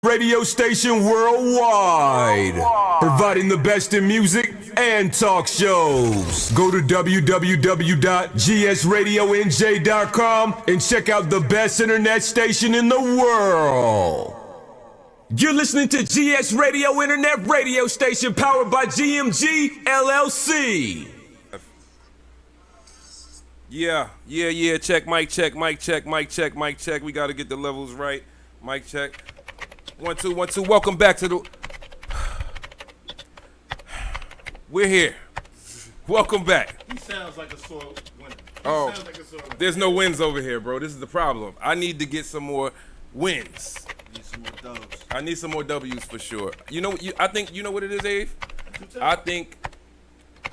radio station worldwide, providing the best in music and talk shows. Go to www.gsradionj.com and check out the best internet station in the world. You're listening to GS Radio Internet Radio Station, powered by GMG LLC. Yeah. Check, mic check. We got to get the levels right. Mic check. 1 2 1 2. Welcome back to the. We're here. Welcome back. He sounds like a SOAR winner. There's no wins over here, bro. This is the problem. I need to get some more wins. I need some more W's for sure. You know, I think you know what it is, Abe. I think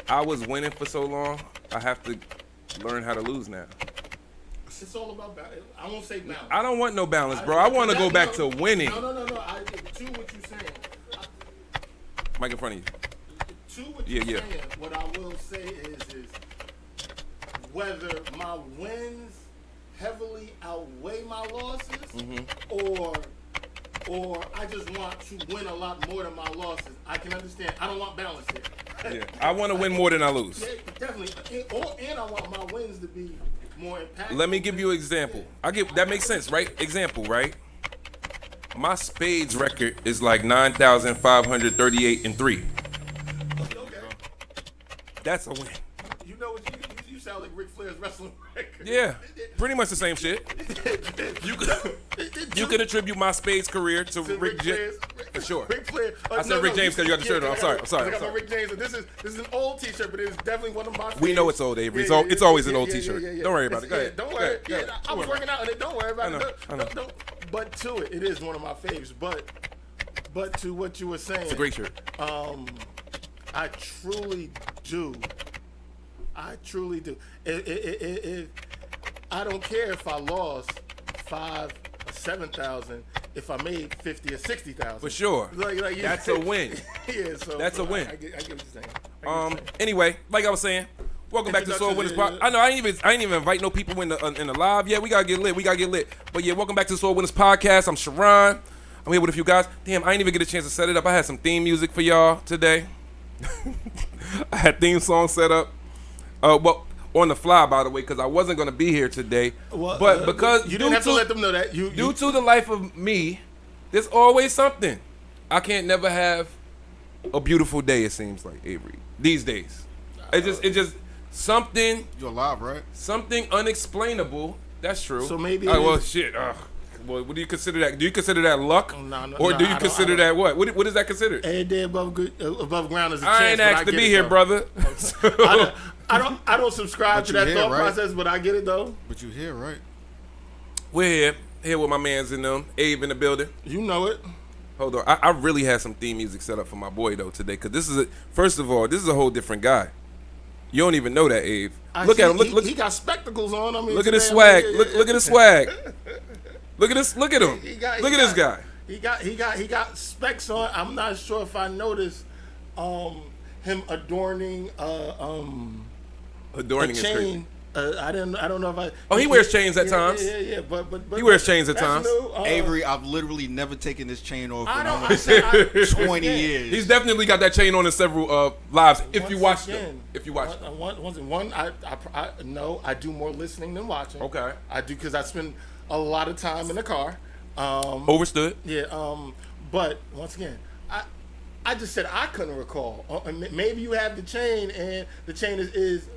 I was winning for so long. I have to learn how to lose now. It's all about balance. I won't say balance. I don't want no balance, bro. I want to go back to winning. No. I to what you're saying. Mic in front of you. To what you're saying, what I will say is whether my wins heavily outweigh my losses, or I just want to win a lot more than my losses. I can understand. I don't want balance here. Yeah, I want to win more than I lose. Yeah, definitely. And I want my wins to be more impactful. Let me give you an example. That makes sense, right? Example, right? My spades record is like 9,538-3. Okay. That's a win. You know what? You sound like Ric Flair's wrestling record. Yeah, pretty much the same shit. You can attribute my spades career to Rick James. For sure. Ric Flair. I said Rick James because you got the shirt on. I'm sorry. I got my Rick James. This is an old T-shirt, but it's definitely one of my favorites. We know it's old, Avery. It's always an old T-shirt. Don't worry about it. Go ahead. Don't worry. Go ahead. I was working out and don't worry about it. I know. But to it is one of my faves. But to what you were saying. It's a great shirt. I truly do. If I don't care if I lost 5 or 7,000, if I made 50 or 60,000. For sure. Like that's a win. Yeah, so that's a win. I get what you're saying. Anyway, like I was saying, welcome back to SOAR Winners Podcast. I know I ain't even invite no people in the live yet. We gotta get lit. But yeah, welcome back to SOAR Winners Podcast. I'm Sharon. I'm here with a few guys. Damn, I didn't even get a chance to set it up. I had some theme music for y'all today. I had theme song set up. Well, on the fly, by the way, because I wasn't going to be here today. Well, but because you didn't have to let them know that. Due to the life of me, there's always something. I can't never have a beautiful day, it seems like, Avery. These days. It's just something. You're alive, right? Something unexplainable. That's true. So maybe well, shit. Well, what do you consider that? Do you consider that luck? No, or do you consider that what? What is that considered? Every day above ground is a chance. I ain't asked to be here, brother. I don't subscribe to that thought process, but I get it though. But you here, right? We're here with my mans in them. Abe in the building. You know it. Hold on, I really had some theme music set up for my boy though today, cause first of all, this is a whole different guy. You don't even know that, Abe. Look at him. Look. He got spectacles on. I mean, look at his swag. Look at his swag. Look at this. Look at him. Look at this guy. He got specs on. I'm not sure if I noticed him adorning adorning a chain. I don't know if I. Oh, he wears chains at times. Yeah. But he wears chains at times. New, Avery, I've literally never taken this chain off in almost 20 years. He's definitely got that chain on in several lives. If you watch them. I do more listening than watching. Okay. I do because I spend a lot of time in the car. Overstood. Yeah. But once again, I just said I couldn't recall. Maybe you have the chain, and the chain is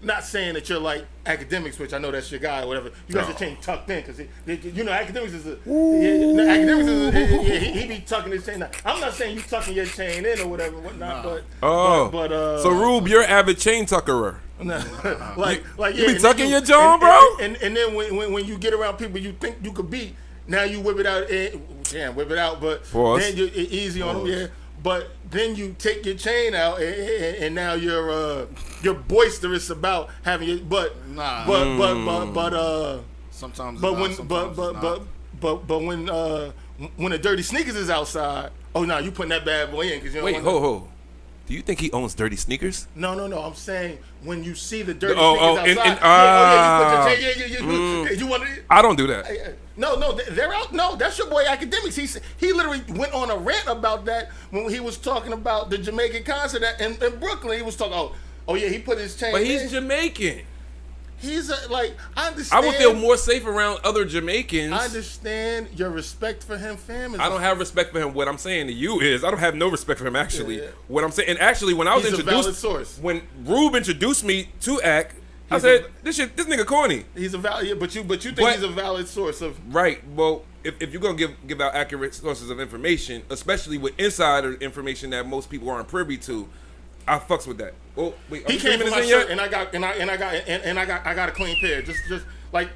not saying that you're like Academics, which I know that's your guy or whatever. You got the chain tucked in because Academics is he be tucking his chain down. I'm not saying you tucking your chain in or whatever, whatnot. But so Rube, you're avid chain tuckerer. You be tucking your John, bro. And then when you get around people you think you could beat, now you whip it out. But then you're easy on them, yeah. But then you take your chain out, and now you're boisterous about having it. Sometimes. But when the dirty sneakers is outside, oh no, you putting that bad boy in because you don't. Wait, ho. Do you think he owns dirty sneakers? No. I'm saying when you see the dirty Oh, sneakers outside. You want to? I don't do that. No, they're out. No, that's your boy Academics. He literally went on a rant about that when he was talking about the Jamaican concert in Brooklyn. He was talking, oh yeah, he put his chain. But he's Jamaican. He's I understand. I would feel more safe around other Jamaicans. I understand your respect for him, fam. I don't have respect for him. What I'm saying to you is I don't have no respect for him, actually. Yeah. What I'm saying, and actually, when I was He's introduced, a valid source. When Rube introduced me to Ack, I said, this nigga corny. He's a valid, but you think he's a valid source of. Right. Well, if you're gonna give out accurate sources of information, especially with insider information that most people aren't privy to, I fucks with that. Oh wait, he came for my shirt, and I got a clean pair. Just like,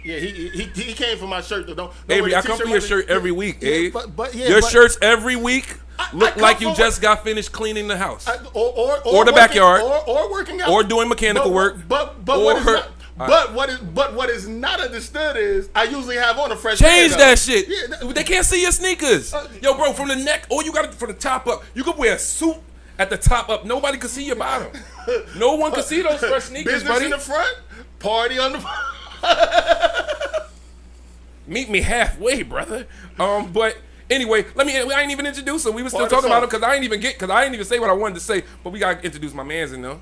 yeah, he came for my shirt. Don't Avery, I come for your shirt every week, Abe. But your shirts every week look like you just got finished cleaning the house, or the backyard, or working out, or doing mechanical work. But what is not understood is I usually have on a fresh. Change pair, that shit. Yeah, they can't see your sneakers. Yo, bro, from the neck, or you got it from the top up. You could wear a suit at the top up. Nobody can see your bottom. No one can see those fresh sneakers, business buddy. in the front, party on the. Meet me halfway, brother. But anyway, I ain't even introduce him. We were still talking about him because I ain't even say what I wanted to say. But we gotta introduce my man's in there.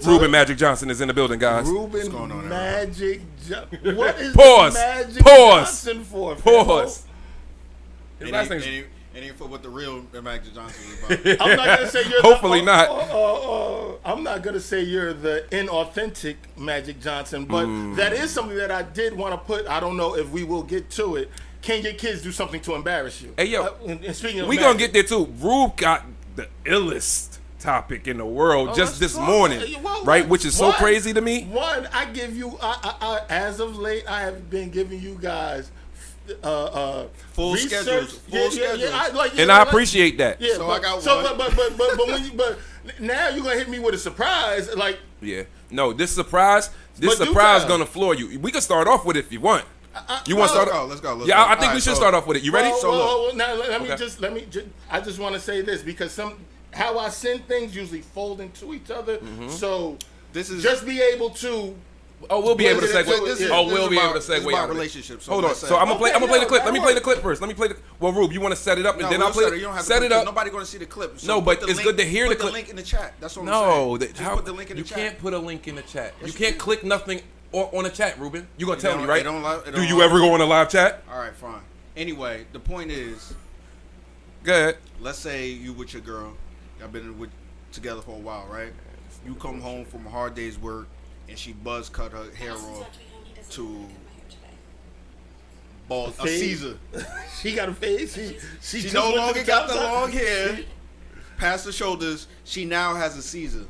Ruben Magic Johnson is in the building, guys. Ruben Magic Johnson. What is Pause. Magic Pause. Johnson for? Pause. His It last ain't, name's. it ain't for what the real Magic Johnson is about. I'm not gonna say you're. Hopefully not. I'm not gonna say you're the inauthentic Magic Johnson, but that is something that I did want to put. I don't know if we will get to it. Can your kids do something to embarrass you? Hey yo, and speaking of we Magic, gonna get there too. Rube got the illest topic in the world just this morning, right? Which is so crazy to me. One, I give you. I as of late, I have been giving you guys. Full research. schedules. Full schedules. I appreciate that. Yeah, So but, I got so, one. But now you're gonna hit me with a surprise, like. Yeah. No, this surprise gonna floor you. We can start off with it if you want. You want to start? Let's go. Yeah, I think we should start off with it. You ready? Now let me just. I just want to say this because how I send things usually fold into each other. So This is just be able to. We'll be able to segue. We'll be able to This is segue about out of it. relationships. Hold on. So I'm gonna play the clip. Let me play the clip first. Well, Rube, you want to set it up and then I'll play it? You don't have set to it up. Nobody going to see the clip. So No, but it's good to hear the clip. Put the link in the chat. That's what I'm No, saying. Just put the link in the chat. You can't put a link in the chat. You can't click nothing on the chat, Ruben. You gonna tell me, It right? don't Do you ever go on a live chat? All right, fine. Anyway, the point is, Go ahead. let's say you with your girl, y'all been together for a while, right? You come home from a hard day's work, and she buzz cut her hair off to bald a Caesar. She got a face. She She no longer got the long hair past the shoulders. She now has a Caesar.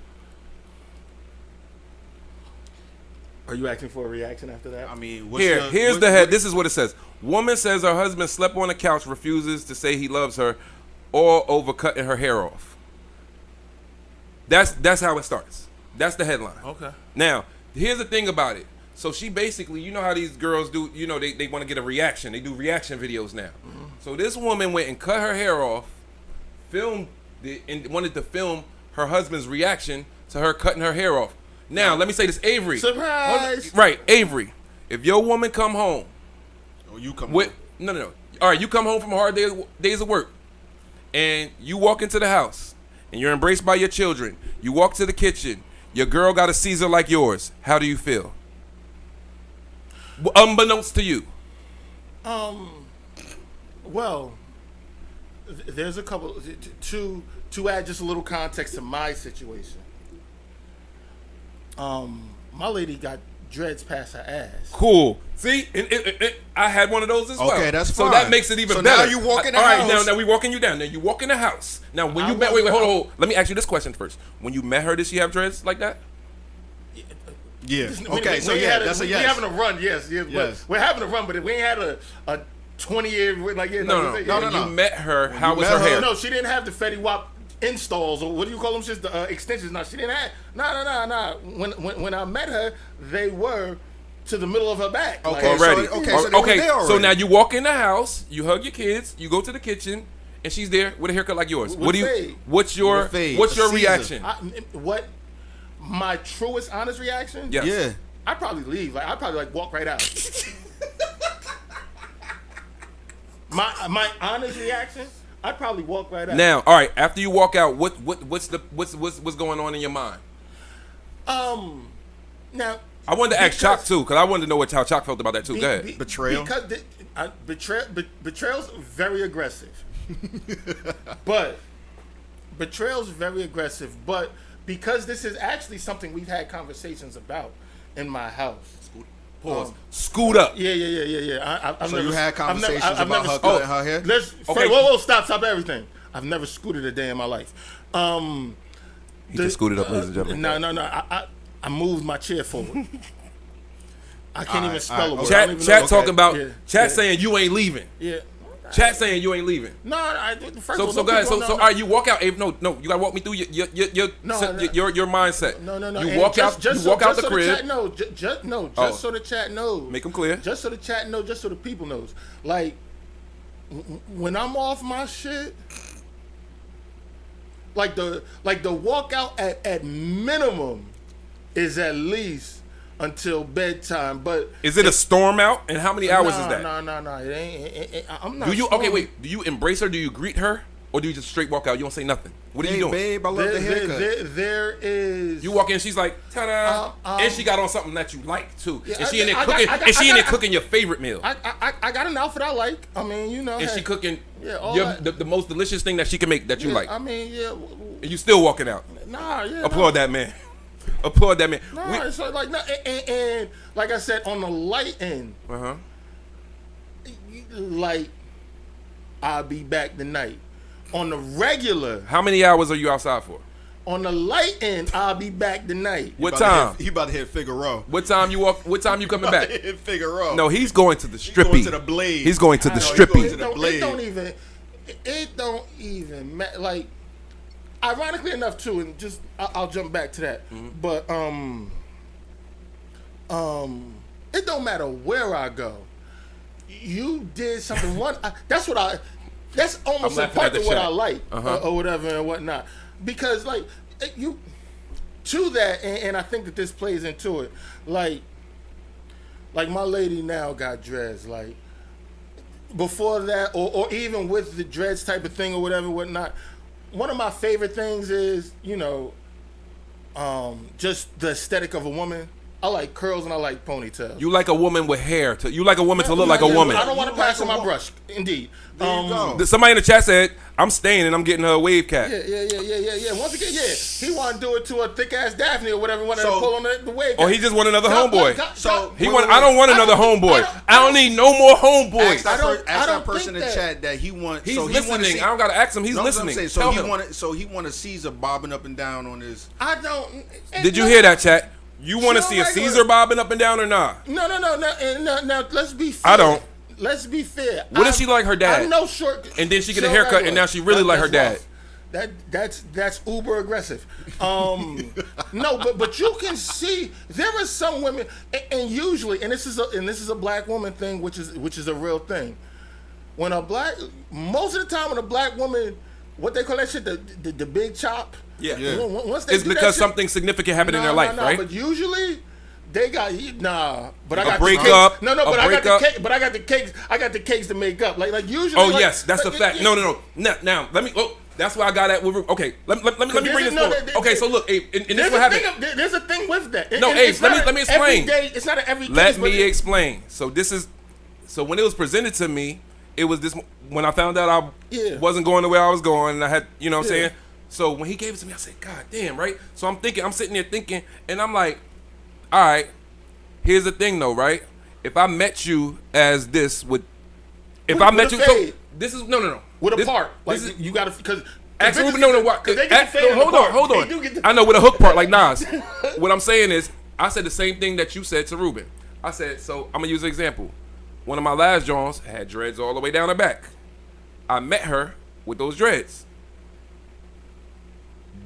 Are you asking for a reaction after that? I mean, Here's the head. This is what it says. Woman says her husband slept on the couch, refuses to say he loves her, or overcutting her hair off. That's how it starts. That's the headline. Okay. Now, here's the thing about it. So she basically, you know how these girls do, they want to get a reaction. They do reaction videos now. Mm-hmm. So this woman went and cut her hair off, filmed it, and wanted to film her husband's reaction to her cutting her hair off. Now, let me say this, Avery. Surprise! Right, Avery. If your woman come home. Oh, you come with, home. No. All right, you come home from a hard days of work, and you walk into the house, and you're embraced by your children. You walk to the kitchen. Your girl got a Caesar like yours. How do you feel? Unbeknownst to you. Well, there's a couple to add just a little context to my situation. My lady got dreads past her ass. Cool. See, I had one of those as well. Okay, that's so fine. that makes it even So better. now you walk in the All right, house. now we walking you down. Now you walk in the house. Now when you met, wait, hold on. Let me ask you this question first. When you met her, did she have dreads like that? Yeah. Okay, so that's a yes. We're having a run, yes. Yes. We're having a run, but we ain't had a 20-year like No. When You met her. How was her hair? No, she didn't have the Fetty Wap installs or what do you call them? Just the extensions. No, she didn't have. No. When I met her, they were to the middle of her back. Okay, already. So they were there already. So now you walk in the house, you hug your kids, you go to the kitchen, and she's there with a haircut like yours. With What do you? fade. What's your? With fade. What's A your Caesar. reaction? What? My truest, honest reaction? Yes. Yeah. I'd probably leave. Like I'd probably like walk right out. my honest reaction, I'd probably walk right out. Now, all right. After you walk out, what's going on in your mind? Now I wanted to ask Chalk too, because I wanted to know how Chalk felt about that too. Go ahead. Betrayal? Because betrayal's very aggressive. But betrayal's very aggressive. But because this is actually something we've had conversations about in my house. Pause. Scoot up. Yeah. I've So never, you had conversations I've about her cutting her hair? Okay. Whoa, stop everything. I've never scooted a day in my life. He just scooted up, ladies and gentlemen. No. I moved my chair forward. I can't even spell a word. I don't Chat even know. talking about. Yeah, Chat yeah. saying you ain't leaving. Yeah. Chat saying you ain't leaving. No, first of all, So go ahead. So all right, you walk out. Abe, no, you gotta walk me through your mindset. No. You And walk out. You walk out the crib. Just so the chat knows. Make them clear. Just so the chat knows. Just so the people knows. Like when I'm off my shit, like the walkout at minimum is at least until bedtime. But Is it a storm out? And how many hours is that? No. It ain't. I'm not. Do you storming. wait? Do you embrace her? Do you greet her? Or do you just straight walk out? You don't say nothing. What are you Hey, doing? babe, I love the haircut. There is. You walk in, she's like, ta-da, and she got on something that you like too. Yeah, and she in there I cooking. got- And she in there cooking your favorite meal. I got an outfit I like. I mean, you know. And hey, she cooking Yeah, all that. the most delicious thing that she can make that you yeah, like. I mean, yeah. And you still walking out. Nah, yeah. Applaud that man. Applaud that man. Nah, it's like no, and like I said, on the light end, Uh-huh. like I'll be back tonight. On the regular, How many hours are you outside for? on the light end, I'll be back tonight. What time? He about to hit Figaro. What time you walk? What time you coming back? Hit Figaro. No, he's going to the strippy. going to the Blade. He's going to the I know, he's going strippy. to the Blade. It don't even matter. Like, ironically enough, too, and just I'll jump back to that. But it don't matter where I go. You did something. That's almost I'm a laughing part at the of what chat. I like or whatever and whatnot. Because like you to that, and I think that this plays into it. Like my lady now got dreads. Like before that, or even with the dreads type of thing or whatever, whatnot. One of my favorite things is, just the aesthetic of a woman. I like curls and I like ponytails. You like a woman with hair. You like a woman to look like a woman. I don't want to You pass like on a my wo- brush. Indeed. There you go. Somebody in the chat said, I'm staying and I'm getting her a wave cap. Yeah. Once again, he want to do it to a thick ass Daphne or whatever. Want to So- pull on the wave. Or he just want another homeboy. So- He Wait, want. wait, I don't want another homeboy. I don't need no more homeboys. Ask that, I don't person in think the that- chat that he wants. He's so he wanna listening. see, I don't gotta ask him. He's No, that's what I'm listening. saying. Tell him. He want to Caesar bobbing up and down on his. I don't. Did you hear that, chat? You want to She see a don't like Caesar it. bobbing up and down or not? No. Now, let's be fair. I don't. Let's be fair. What if she like her dad? I'm no short. And then she get a don't haircut like and her. now she really like her That's dad. rough. That's uber aggressive. No, but you can see there are some women, and usually, and this is a black woman thing, which is a real thing. When most of the time when a black woman, what they call that shit, the big chop. Yeah. Once they It's do that because shit- something significant happened in their life, right? But usually they got But I A got breakup, The cakes. No, a but I got breakup. the cake. But I got the cakes. I got the cakes to make up. Like usually. Oh like, yes, that's a like, fact. yeah. No. Now let me. Oh, that's why I got at. Okay, let me bring this forward. Okay, so look, Abe, and this what happened. There's a thing with that. No, And Abe, it's let not me a explain. everyday- It's not an everyday. Let me explain. So when it was presented to me, it was this. When I found out I wasn't going the way I was going, and I had, you know what I'm saying. So when he gave it to me, I said, God damn, right? So I'm sitting there thinking, and I'm like, all right, here's the thing though, right? If I met you as this With a so fade. this is no. with a This- part. Like this is- you got to because. Actually, no, what? Because they get the fade in the Hold part. on. They do get the- I know with a hook part like Nas. What I'm saying is, I said the same thing that you said to Ruben. I said, so I'm gonna use an example. One of my last Johns had dreads all the way down her back. I met her with those dreads.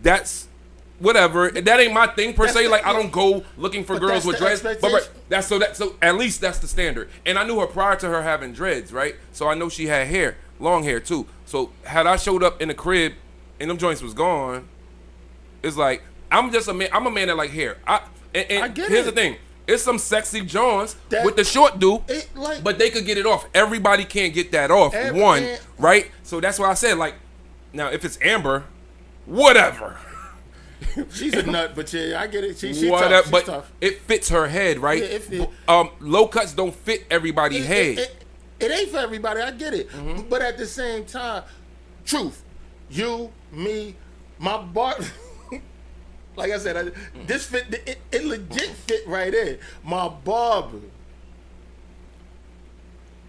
That's whatever. That ain't my thing per That's se. the- Like I don't go looking for But girls that's with the dreads. But expectation. so at least that's the standard. And I knew her prior to her having dreads, right? So I know she had hair, long hair too. So had I showed up in the crib and them joints was gone, it's like I'm just a man. I'm a man that like hair. And I get here's it. the thing: it's some sexy joints That- with the short dude, like- but they could get it off. Everybody can't get that off. And- Right? So that's why I said like, now if it's Amber, whatever. She's a nut, but yeah, I get it. She Whatever, tough. She's but tough. it fits her head, right? Yeah, it fit. Low cuts don't fit everybody's head. It ain't for everybody. I get it. Mm-hmm. But at the same time, truth, you, me, my bar. Like I said, this fit. It legit fit right in. My barber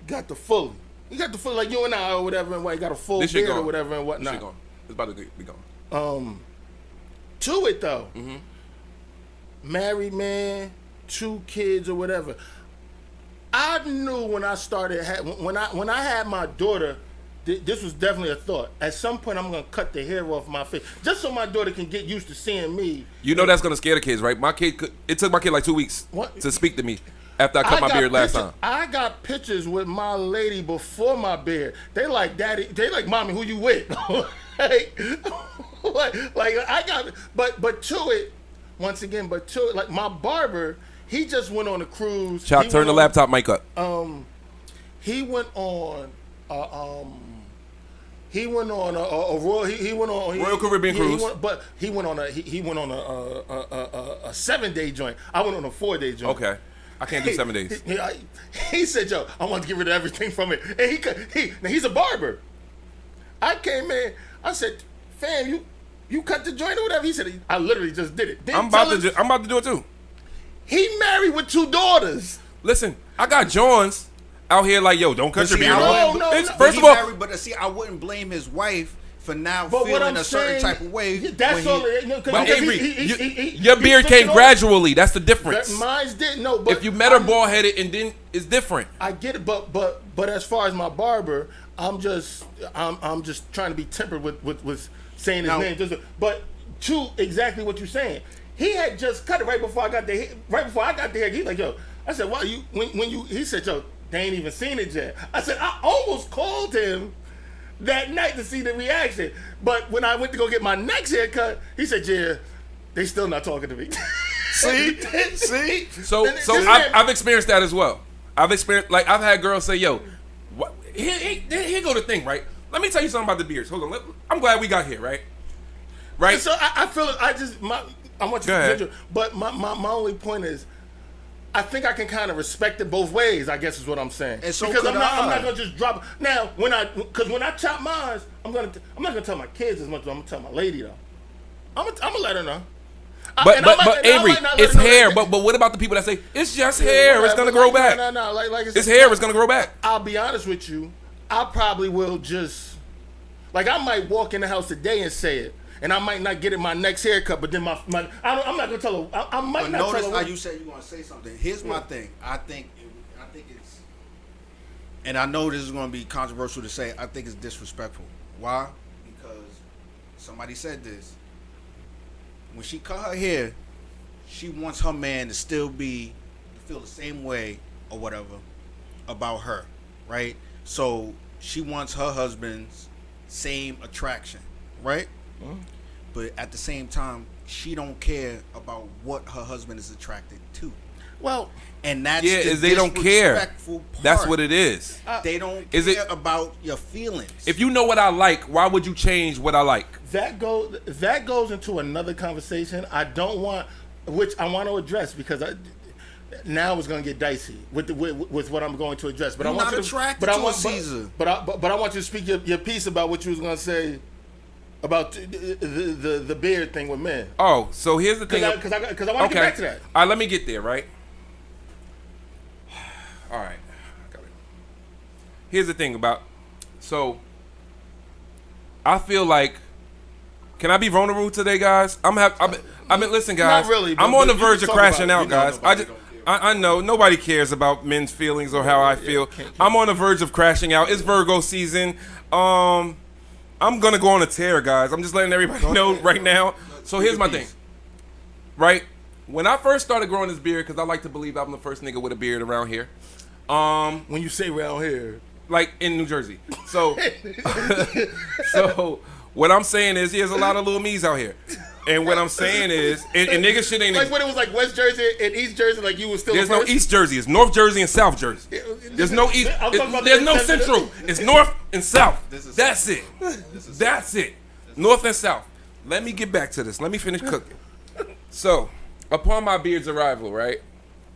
got the fully. He got the full, like you and I or whatever, and what, he got a full This shit beard or gone. whatever and This whatnot. shit gone. It's about to be gone. To it though, Mm-hmm. married man, 2 kids or whatever. I knew when I started when I had my daughter, this was definitely a thought. At some point, I'm gonna cut the hair off my face, just so my daughter can get used to seeing me. You know that's gonna scare the kids, right? It took my kid like 2 weeks What? to speak to me after I cut my got beard last pictures- time. I got pictures with my lady before my beard. They like, daddy. They like, mommy, who you with? like I got, but to it, once again, but to it, like my barber, he just went on a cruise. Chop, He turn went the on- laptop mic up. He went on. He went on a Royal. He went on Royal Caribbean cruise. He went on a 7-day joint. I went on a 4-day joint. Okay, I can't do 7 days. He said, "Yo, I want to get rid of everything from it." And now he's a barber. I came in. I said, "Fam, you cut the joint or whatever." He said, "I literally just did it." I'm about to do it too. He married with 2 daughters. Listen, I got Johns out here like, yo, don't cut But your see, beard I off. wouldn't- No, It's- no. but First he of all, married, but see, I wouldn't blame his wife for now But what feeling I'm a certain saying, type of way. that's when all. he- but Avery, your he beard took came it off. gradually. That's the difference. Mine's didn't. No, but If you met her bald headed and then it's different. I get it, but as far as my barber, I'm just trying to be tempered with saying his Now- name. But to exactly what you're saying, he had just cut it right before I got the hair. He's like, yo, I said, why you when you? He said, yo, they ain't even seen it yet. I said, I almost called him that night to see the reaction, but when I went to go get my next haircut, he said, yeah, they still not talking to me. See? So I've experienced that as well. I've had girls say, yo, what? Here go the thing, right? Let me tell you something about the beards. Hold on. I'm glad we got here, right? Right? So I feel it. I want you Go ahead. to, but my only point is, I think I can kind of respect it both ways. I guess is what I'm saying. And so because could I'm not I. gonna just drop now when I chop mine. I'm not gonna tell my kids as much as I'm gonna tell my lady though. I'm gonna let her know. But Avery, it's hair. But what about the people that say it's just hair? It's gonna grow back. No. Like I said, It's hair. It's gonna grow back. I'll be honest with you. I probably will just like I might walk in the house today and say it. And I might not get it my next haircut, but then I'm not gonna tell her. I might But not notice tell her. how you said you want to say something. Here's my thing. I think it's, and I know this is going to be controversial to say. I think it's disrespectful. Why? Because somebody said this. When she cut her hair, she wants her man to still feel the same way or whatever about her, right? So she wants her husband's same attraction, right? But at the same time, she don't care about what her husband is attracted to. Well, And that's They don't care. disrespectful part. That's what it is. They don't Is care it- about your feelings. If you know what I like, why would you change what I like? that goes into another conversation. I don't want, which I want to address because now it's going to get dicey with what I'm going to address. But You're I want not you to, attracted but I to a want, Caesar. But I want you to speak your piece about what you was going to say about the beard thing with men. Oh, so here's the thing. Because I want to get back to that. All right, let me get there, right? All right. Got it. Here's the thing about, so I feel like, can I be vulnerable today, guys? I mean, listen, guys. Not really, I'm but on the you verge can of talk crashing about it. out, You know guys. nobody I know nobody cares about men's feelings or how I feel. I'm on the verge of crashing out. It's Virgo season. I'm gonna go on a tear, guys. I'm just letting everybody know right now. So here's my thing, right? When I first started growing this beard, because I like to believe I'm the first nigga with a beard around here. When you say around here, like in New Jersey. So, so what I'm saying is, there's a lot of little me's out here. And what I'm saying is, and niggas shit ain't like when it was like West Jersey and East Jersey, like you was still. There's no East Jersey. It's North Jersey and South Jersey. There's no East. There's no Central. It's North and South. That's it. That's it. North and South. Let me get back to this. Let me finish cooking. So, upon my beard's arrival, right,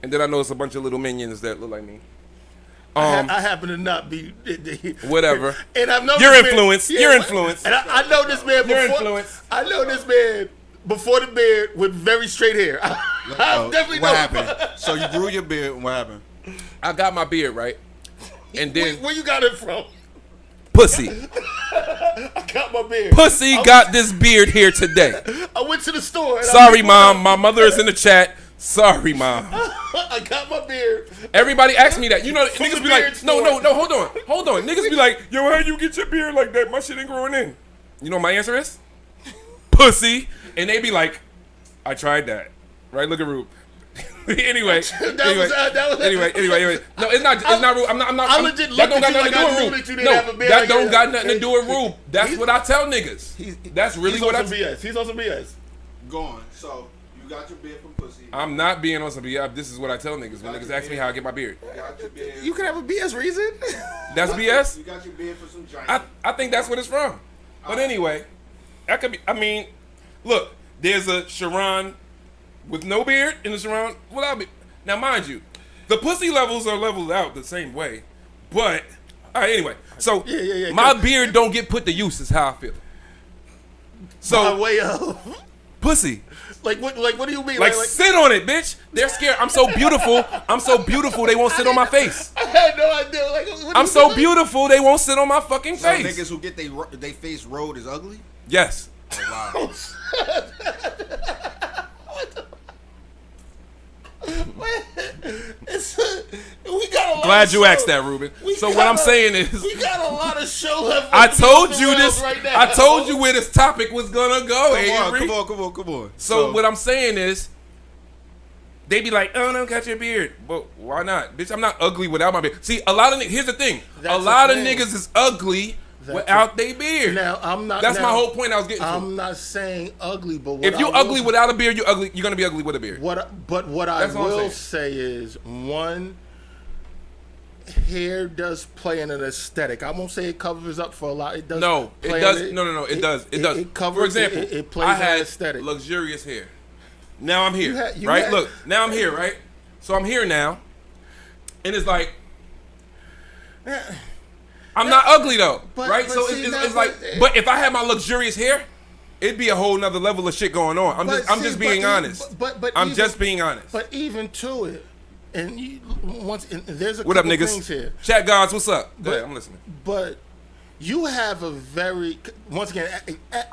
and then I noticed a bunch of little minions that look like me. I happen to not be. Whatever. And I've known You're this influenced. Man, You're influenced. And I know this man before. You're influenced. I know this man before the beard with very straight hair. I definitely know. What happened? So you grew your beard. What happened? I got my beard, right? And then where you got it from? Pussy. I got my beard. Pussy got this beard here today. I went to the store. And Sorry, Mom. My mother is in the chat. Sorry, Mom. I got my beard. Everybody asks me that. You know, From niggas the be like, beard store. no, hold on. Niggas be like, yo, how you get your beard like that? My shit ain't growing in. You know what my answer is? Pussy. And they be like, I tried that. Right? Look at Rube. anyway. Anyway. No, it's not Rube. I'm not. I legit that don't looked got at you nothing like to I do knew with that you Rube. didn't No, have a beard that like don't that. got nothing to do with Rube. That's what I tell niggas. That's really He's what on I some BS. He's on some BS. Go on. So you got your beard from pussy. I'm not being on some BS. This is what I tell niggas when niggas ask me how I get my beard. You got your beard. You can have a BS reason. That's BS? You got your beard for some giant. I think that's what it's from. But anyway, that could be. I mean, look, there's a Sharon with no beard and a Sharon without beard. Now, mind you, the pussy levels are leveled out the same way. But all right, anyway. So my beard don't get put to use. Is how I feel. So By way of pussy. Like what do you mean? Like sit on it, bitch. They're scared. I'm so beautiful. They won't sit on my face. I had no idea. Like what I'm so beautiful. They won't sit on my fucking So face. niggas who get they face rolled is ugly? Yes. Oh, We got a lot Glad of you show. asked that, Ruben. So what I'm saying is, we got a lot of show left. I told you this. Right now. I told you where this topic was gonna go. Avery. Come on. So what I'm saying is, they be like, "Oh, don't cut your beard." Well, why not, bitch? I'm not ugly without my beard. See, a lot of here's the thing: That's a lot the of thing. niggas is ugly without their beard. Now I'm not. That's now, my whole point. I was getting. I'm not saying ugly, but what if you I ugly will, without a beard, you ugly. You're gonna be ugly with a beard. what I That's all I'm will saying. say is one. Hair does play in an aesthetic. I won't say it covers up for a lot. It does. No, it play does. in No, it does. It does. It covers. For example, it plays I in had an aesthetic. luxurious hair. Now I'm here, You right? had- Look, now I'm here, right? So I'm here now, and it's like I'm not ugly though, but- right? but So see, it's now, like, but if I had my luxurious hair, it'd be a whole nother level of shit going on. I'm just being honest. But I'm even- just being honest. But even to it, and there's a What up, couple niggas? things here. Chat gods, what's up? Go But- ahead, I'm listening. But you have a very once again.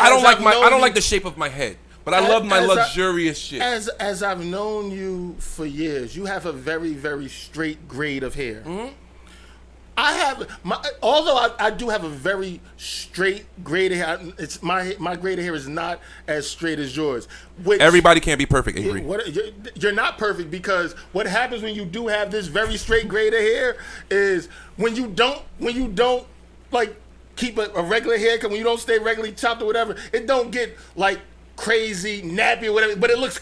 I don't as I've known you- like the shape of my head, but I love my as I- luxurious shit. As I've known you for years, you have a very, very straight grade of hair. Mm-hmm. I have although I do have a very straight grade of hair. It's my grade of hair is not as straight as yours. Which Everybody can't be perfect, Avery. you're not perfect, because what happens when you do have this very straight grade of hair is when you don't like keep a regular haircut, when you don't stay regularly chopped or whatever, it don't get like crazy nappy or whatever, but it looks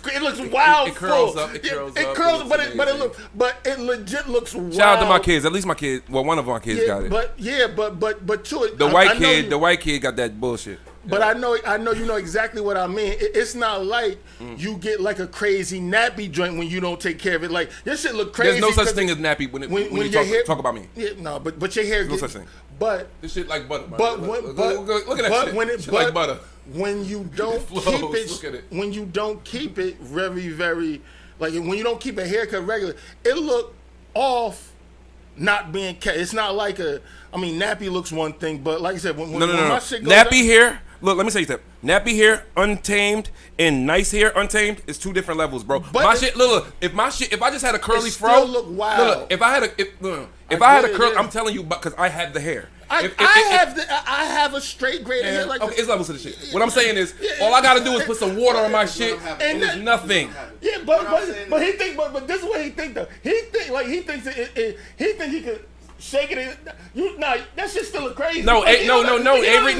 wild. It curls full. up. It curls It up. curls, It but looks it legit looks wild. Shout out to my kids. At least my kid. Well, one of my kids got it. But to it, The I white know kid. you- The white kid got that bullshit. But I know you know exactly what I mean. It's not like you get like a crazy nappy joint when you don't take care of it. Like your shit look crazy. There's no such 'cause thing as nappy when you your hair, talk about me. Yeah, no, but your hair. No such thing. But This shit like butter. but look at that but shit. when it Shit but like butter. when you don't flows, keep look at it. when you don't keep it very like when you don't keep a haircut regular, it look off. Not being kept. It's not like nappy looks one thing, but like I said, when my shit goes Nappy down, hair. Look, let me say something. Nappy hair, untamed, and nice hair, untamed, is two different levels, bro. But my it- shit. Look. If I just had a curly It fro, still look wild. Look, if I had a, if I I had get a it, curl, yeah. I'm telling you, because I have the hair. I have a straight grade of hair like Okay, it's levels to the shit. What I'm saying is, all I gotta do is put some water on my shit, and it's nothing. Yeah, but he think, but this is what he think though. He thinks he could shaking it. That shit's still crazy. No, Like, no, Avery,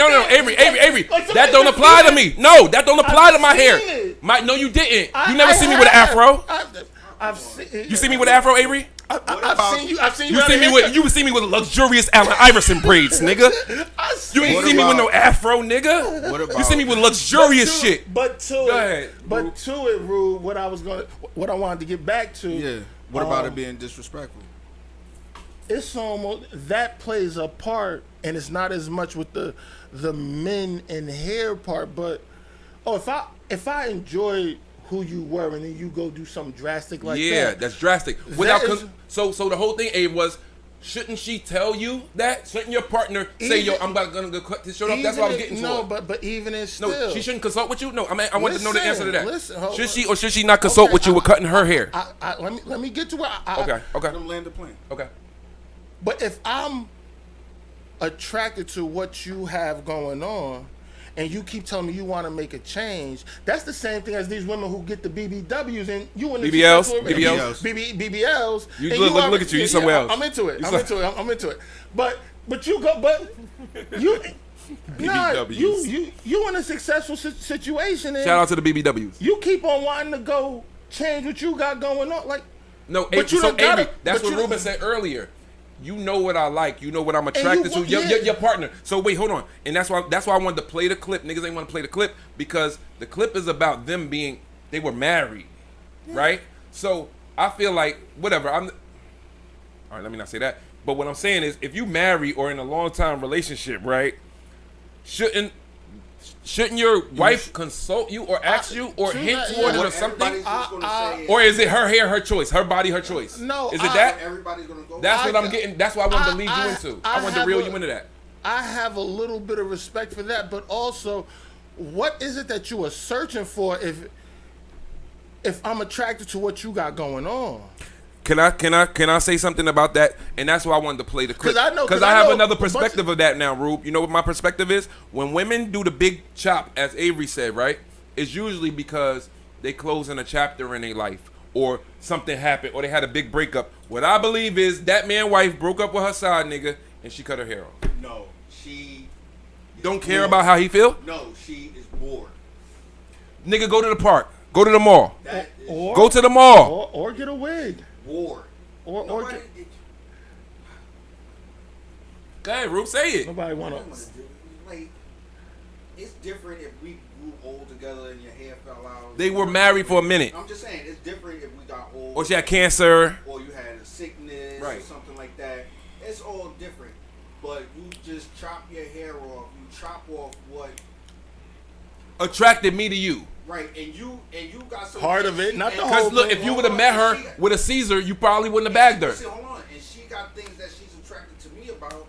Avery. Like, That don't apply to me. No, that don't apply to my hair. No, you didn't. You never see me with an afro. I've seen. You see me with an afro, Avery? I've seen you. You see me with luxurious Allen Iverson braids, nigga. You ain't see me with no afro, nigga. What about, you see me with luxurious shit. But to it, Rube. What I wanted to get back to. Yeah. What about it being disrespectful? It's almost that plays a part, and it's not as much with the men and hair part. But if I enjoy who you were, and then you go do something drastic like that. Yeah, that's drastic. So the whole thing, Abe, was shouldn't she tell you that? Shouldn't your partner say, "Yo, I'm gonna go cut this shirt off"? That's what I was getting to. No, but even if still, no, she shouldn't consult with you. No, I want to know the answer to that. Listen, should she or should she not consult with you with cutting her hair? Let me get to where. Okay. Let them land the plane. Okay. But if I'm attracted to what you have going on, and you keep telling me you want to make a change, that's the same thing as these women who get the BBWs and you in the BBLs. You look at you. You somewhere else. I'm into it. I'm into it. But you you in a successful situation. And shout out to the BBWs. You keep on wanting to go change what you got going on, like. No, Avery, that's what Ruben said earlier. You know what I like. You know what I'm attracted to. Your partner. So wait, hold on. And that's why I wanted to play the clip. Niggas ain't want to play the clip because the clip is about them they were married, right? So I feel like whatever. All right, let me not say that. But what I'm saying is, if you marry or in a long time relationship, right? Shouldn't your wife consult you or ask you or hint toward it or something? Or is it her hair, her choice, her body, her choice? No, is it that? Everybody's gonna go. That's what I'm getting. That's what I wanted to lead you into. I wanted to reel you into that. I have a little bit of respect for that, but also, what is it that you are searching for? If I'm attracted to what you got going on. Can I say something about that? And that's why I wanted to play the clip. Because I have another perspective of that now, Rube. You know what my perspective is? When women do the big chop, as Avery said, right? It's usually because they closing a chapter in their life, or something happened, or they had a big breakup. What I believe is that man's wife broke up with her side nigga, and she cut her hair off. No, she don't care about how he feel. No, she is bored. Nigga, go to the park. Go to the mall. Go to the mall. Or get a wig. Bored. Or go ahead, Rube, say it. Nobody want to. Like, it's different if we grew old together and your hair fell out. They were married for a minute. I'm just saying, it's different if we got old. Or she had cancer. Or you had a sickness or something like that. It's all different. But you just chop your hair off. You chop off what attracted me to you. Right, and you got some part of it, not the whole. Because look, if you would have met her with a Caesar, you probably wouldn't have bagged her. See, hold on, and she got things that she's attracted to me about.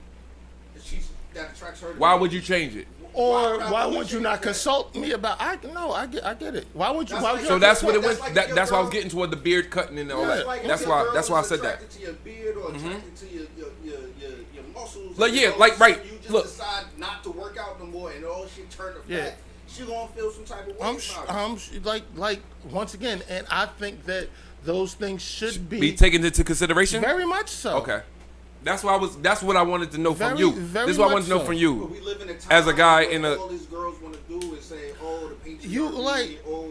That attracts her. Why would you change it? Or why would you not consult me about? I get it. Why would you? So that's what it was. That's why I was getting toward the beard cutting and all that. That's why I said that. Attracted to your beard or attracted to your muscles. Like right. You just look, decide not to work out no more, and all she turned to fat. She gonna feel some type of way. Like once again, and I think that those things should be taken into consideration. Very much so. Okay, that's what I wanted to know from you. This is what I wanted to know from you. We live in a time as a guy in a. All these girls want to do is say, "Oh, the paint you like." Me, oh,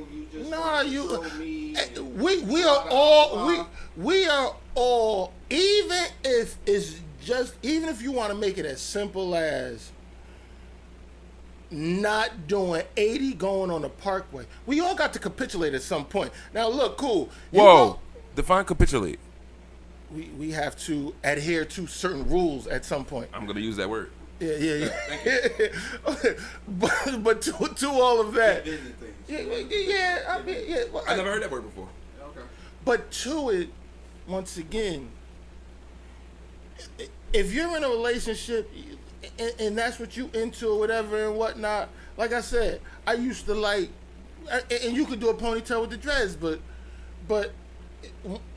you just me. We are all we are all, even if it's just, even if you want to make it as simple as not doing 80 going on the parkway. We all got to capitulate at some point. Now look, cool. Whoa. Define capitulate. We have to adhere to certain rules at some point. I'm going to use that word. Yeah. but to all of that. I never heard that word before. Okay. But to it, once again, if you're in a relationship and that's what you into or whatever and whatnot, like I said, I used to like, and you could do a ponytail with the dreads, but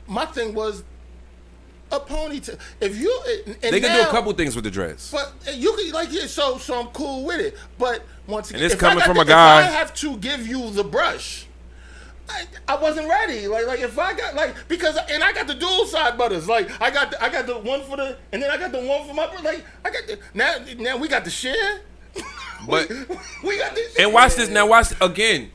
my thing was a ponytail. If you, they can do a couple things with the dreads, but you could so I'm cool with it. But once again, and it's coming from a guy. If I have to give you the brush, I wasn't ready. Like if I got because I got the dual side butters. Like I got the one for the and then I got the one for my like I got the now we got the share. But we got this. and watch this now. Watch again.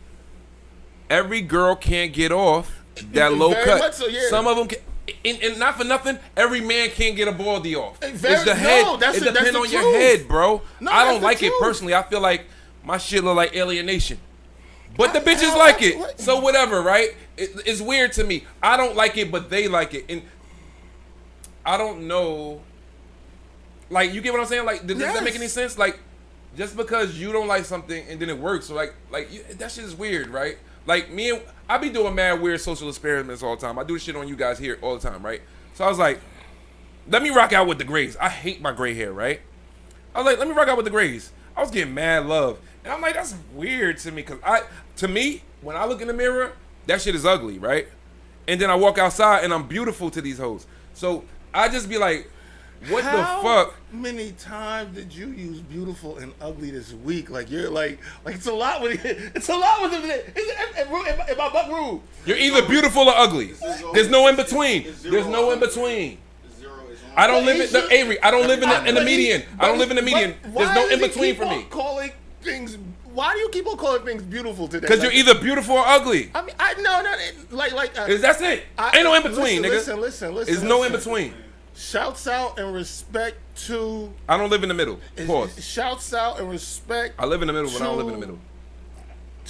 Every girl can't get off that low Very cut. much so, yeah. Some of them can. And not for nothing, every man can't get a baldy off. It's Very- the head. no, that's it the- depends that's on the your truth. head, bro. No, I that's don't the like it truth. personally. I feel like my shit look like alienation. But the bitches How- like it. what? So whatever, right? It's weird to me. I don't like it, but they like it. And I don't know. Like, you get what I'm saying? Like, does that make any sense? Like, just because you don't like something and then it works, so like that shit is weird, right? Like I be doing mad weird social experiments all the time. I do this shit on you guys here all the time, right? So I was like, let me rock out with the grays. I hate my gray hair, right? I was like, let me rock out with the grays. I was getting mad love, and I'm like, that's weird to me, cause to me, when I look in the mirror, that shit is ugly, right? And then I walk outside and I'm beautiful to these hoes. So I just be like, what the fuck? How many times did you use beautiful and ugly this week? Like you're like it's a lot with it. It's a lot with it. Am I buck rude? You're either beautiful or ugly. There's no in between. There's no in between. I don't live in the Avery. I don't live in the median. I don't live in the median. There's no in between for me. Calling things. Why do you keep on calling things beautiful today? Because you're either beautiful or ugly. I mean, That's it. Ain't no in between, nigga. Listen. There's no in between. Shouts out and respect to. I don't live in the middle. Pause. Shouts out and respect. I live in the middle, but I don't live in the middle.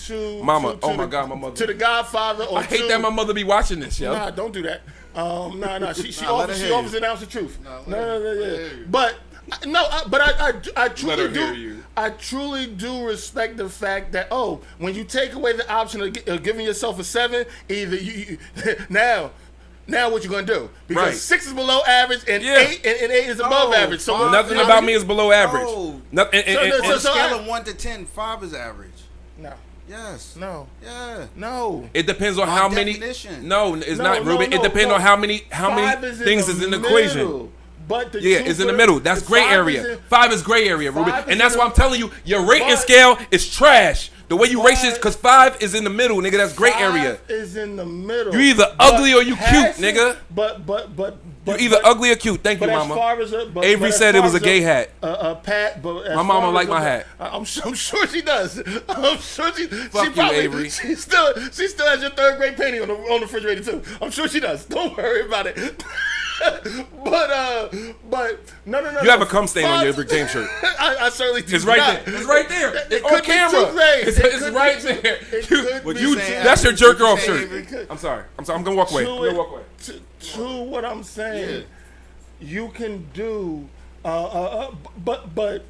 To Mama, to oh my the- God, my mother. To the Godfather. Or I hate that my mother be watching this, yo. Nah, don't do that. Nah. She Nah, let her offers hear to you. announce the truth. Nah, let No. her hear you. But I truly her do. hear you. I truly do respect the fact that when you take away the option of giving yourself a 7, either you now what you gonna do? Because Right. 6 is below average and Yeah. 8 is above average. So fine. Nothing about me is below average. No. Nothing. On a So scale of 1 to 10, 5 is average. No. Yes. No. Yeah. No. It depends on By how many. definition. No, it's No, not, no, Ruben. no, It depends no. on how many 5 things is in the equation. middle. But the Yeah, truth it's in the is- middle. That's the gray 5 area. is in- 5 is gray area, Ruben. 5 is And that's in why the- I'm telling you, your rating but- scale is trash. The way you rate shit, but- because 5 is in the middle, nigga. That's gray 5 area. is in the middle. You either But ugly or you cute, passing- nigga. But You either ugly or cute. Thank you, But as mama. far as Avery said it was a gay hat. Pat, but as My mama far like as my hat. I'm sure she does. I'm sure she. Fuck she you, Avery. She still has your 3rd grade painting on the refrigerator too. I'm sure she does. Don't worry about it. but no. You have a cum stain on your Rick James shirt. I certainly do. It's right not. there. It's right there. It It's on could be camera. 2 grades. It's It could right be two- there. it You- could What be you two- saying, That's your Avery? jerk What you off saying, shirt. Avery? I'm sorry. I'm gonna walk away. I'm gonna walk away. To what I'm saying, you can do, but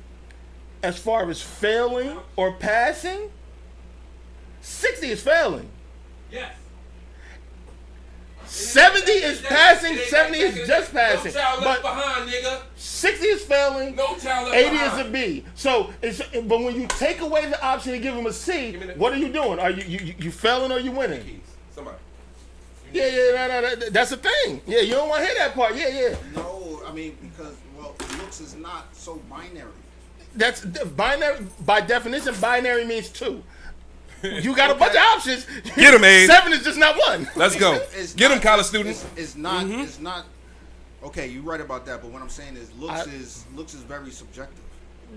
as far as failing or passing, 60 is failing. Yes. 70 is passing, 70 is just passing. No child left But behind, nigga. 60 is failing, No child left 80 behind. is a B. So, but when you take away the option and give them a C, Give me that. what are you doing? Are you failing or you winning? Keys. Somebody. Yeah, that's the thing. Yeah, you don't want to hear that part. Yeah. No, I mean, because, looks is not so binary. That's binary. By definition, binary means 2. You got a bunch of options. Get 'em, Abe. 7 is just not 1. Let's go. It's Get him, not- college student. It's not. It's not. Okay, you're right about that. But what I'm saying is, looks is very subjective.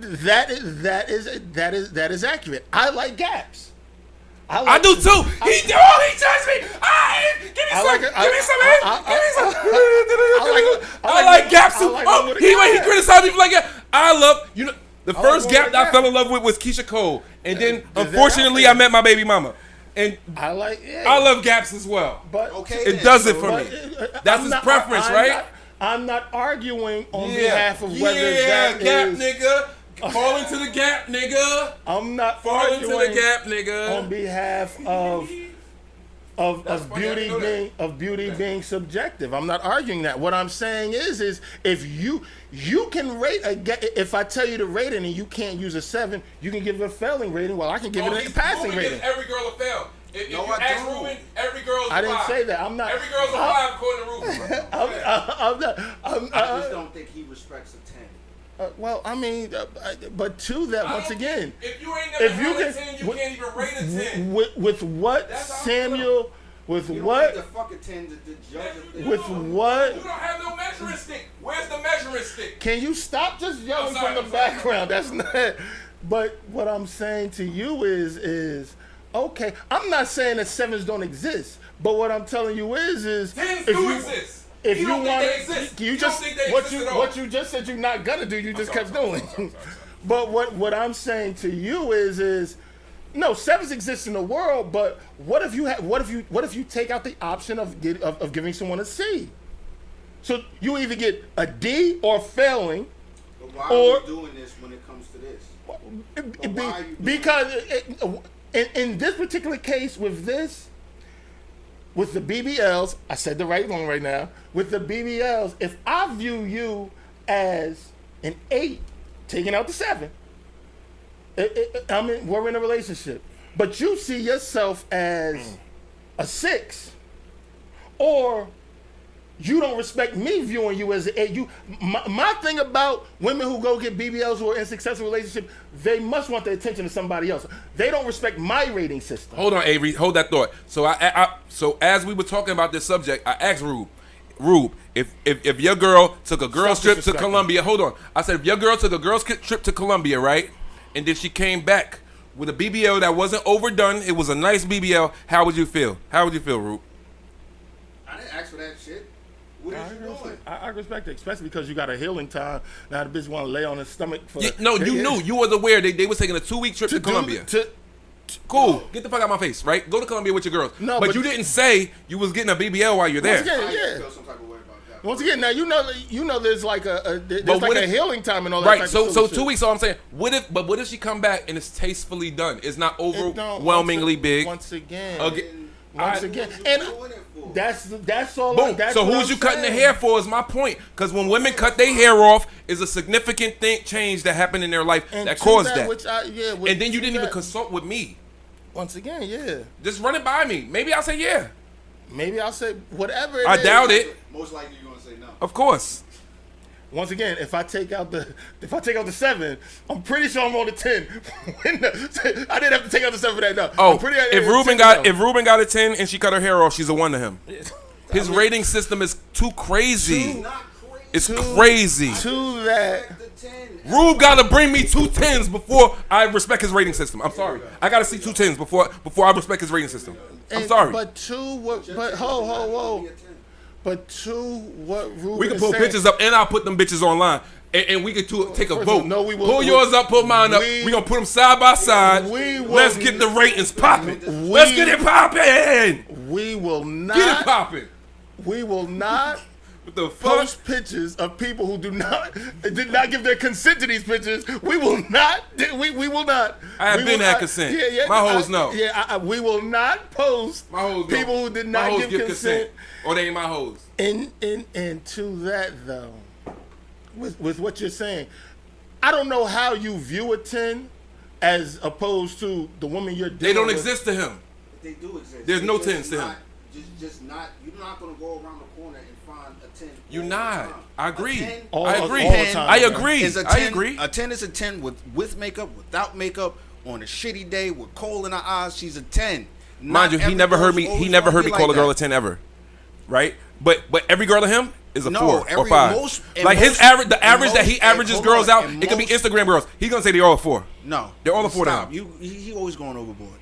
That is accurate. I like gaps. I do too. He touched me. Give me I some. like it. Give me some, man. Give me some. I I like gaps too. I like Oh, with a he gap. criticized me for like that. I love the like first with gap a that I gap. fell in love with was Keisha Cole, and then that unfortunately I happen? met my baby mama, and I like. Yeah. I love gaps as well. But Okay, It then, does it so- for me. but, That's his preference, right? I'm not arguing on behalf of whether yeah, that gap is. nigga. Fall into the gap, nigga. I'm not Fall into arguing the gap, nigga. on behalf of That's funny, I didn't know that. beauty being subjective. I'm not arguing that. What I'm saying is if you can rate if I tell you to rate it and you can't use a 7, you can give it a failing rating. Well, I can give it a passing Ruben rating. gives every girl a fail. If No, you I ask don't. Ruben, every girl's a 5. I didn't say that. I'm not. Every girl's a 5 according to Ruben. I'm not. I just don't think he respects a 10. Well, I mean, but to that once again, If you ain't never if you had a can, 10, you can't even rate a 10. with what That's how I Samuel, with You don't what, need to fuck a 10 to judge a thing. with what. You don't have no measuring stick. Where's the measuring stick? Can you stop just yelling I'm sorry, from the background? That's not. But what I'm saying to you is okay. I'm not saying that 7s don't exist, but what I'm telling you is 10s if do you exist. if You you don't think want they exist. you You just don't think they what exist you at all. what you just said you're not gonna do. You just kept doing. sorry. But what I'm saying to you is. No, 7s exist in the world, but what if you take out the option of giving someone a C? So you either get a D or failing, But why or- are we doing this when it comes to this? But why are you doing because in this particular case with the BBLs, I said the right one right now. With the BBLs, if I view you as an 8, taking out the 7. I mean, we're in a relationship, but you see yourself as a 6, or you don't respect me viewing you as an 8. My thing about women who go get BBLs who are in successful relationship, they must want the attention of somebody else. They don't respect my rating system. Hold on, Avery. Hold that thought. So as we were talking about this subject, I asked Rube, if your girl took a girl's trip to Self-disrespecting. Colombia, hold on. I said if your girl took a girl's trip to Colombia, right, and then she came back with a BBL that wasn't overdone, it was a nice BBL, how would you feel? How would you feel, Rube? I didn't ask for that shit. What is you doing? I respect it, especially because you got a healing time. Now the bitch want to lay on his stomach for. No, you knew. You was aware they was taking a 2-week trip to Colombia. Cool. Get the fuck out of my face, right? Go to Colombia with your girls. No, but but- you didn't say you was getting a BBL while you're there. Once again, I yeah. feel some type of way about that. Once again, now you know there's like there's But like what a if- healing time and all that. Right, type so of so silly 2 shit. weeks. So I'm saying, what if she come back and it's tastefully done? It's not It don't- overwhelmingly big. Once again, Again, once I- again, What and you doing it for? that's all. Boom. That's So what who's I'm you cutting the saying. hair for is my point. Because when women cut their hair off, is a significant change that happened in their life And that to caused that. which And then you didn't even consult with me. Once again, yeah. Just run it by me. Maybe I'll say yeah. Maybe I'll say whatever. I is. doubt it. Most likely you're gonna say no. Of course. Once again, if I take out the 7, I'm pretty sure I'm on the 10. I didn't have to take out the 7 for that. No. Oh, I'm pretty, if Ruben got a 10 and she cut her hair off, she's a 1 to him. His rating system is too crazy. Not crazy. It's crazy. to that. The 10. Rube gotta bring me 2 10s before I respect his rating system. I'm sorry. I gotta see 2 10s before I respect his rating system. I'm sorry. But but ho. But what Ruben We can is pull saying, pictures up and I'll put them bitches online. And we can take a First of vote. all, no, we will- Pull yours up, pull mine up. we- We gonna put them side by side. We will- Let's get the ratings popping. Let's get it popping. we will not. Get it popping. We will not What the fuck? post pictures of people who did not give their consent to these pictures. We will not. We will not. I have we been will had not- consent. Yeah, My hoes know. Yeah, we will not post My hoes know. people who did My not hoes give consent. Or they ain't my hoes. And to that though, with what you're saying, I don't know how you view a 10 as opposed to the woman you're dealing They don't with. exist to him. They do exist. There's no It's 10s to not- him. Just not. You're not gonna go around the corner and find a 10. You all not. the time. I agree. A 10 All- I agree. all the time, I bro. agree. is a 10, I agree. A 10 is a 10 with makeup, without makeup, on a shitty day with coal in her eyes. She's a 10. Mind Not you, he every never heard girl's me. He always never gonna heard be me call like a girl that. a 10 ever, right? But every girl to him is a No, 4 or every- 5. most- and Like his most- average, the and average that he most- averages hold girls on, out, and it could be most- Instagram girls. He's gonna say they're all a 4. No, They're all a 4 stop. down. He always going overboard.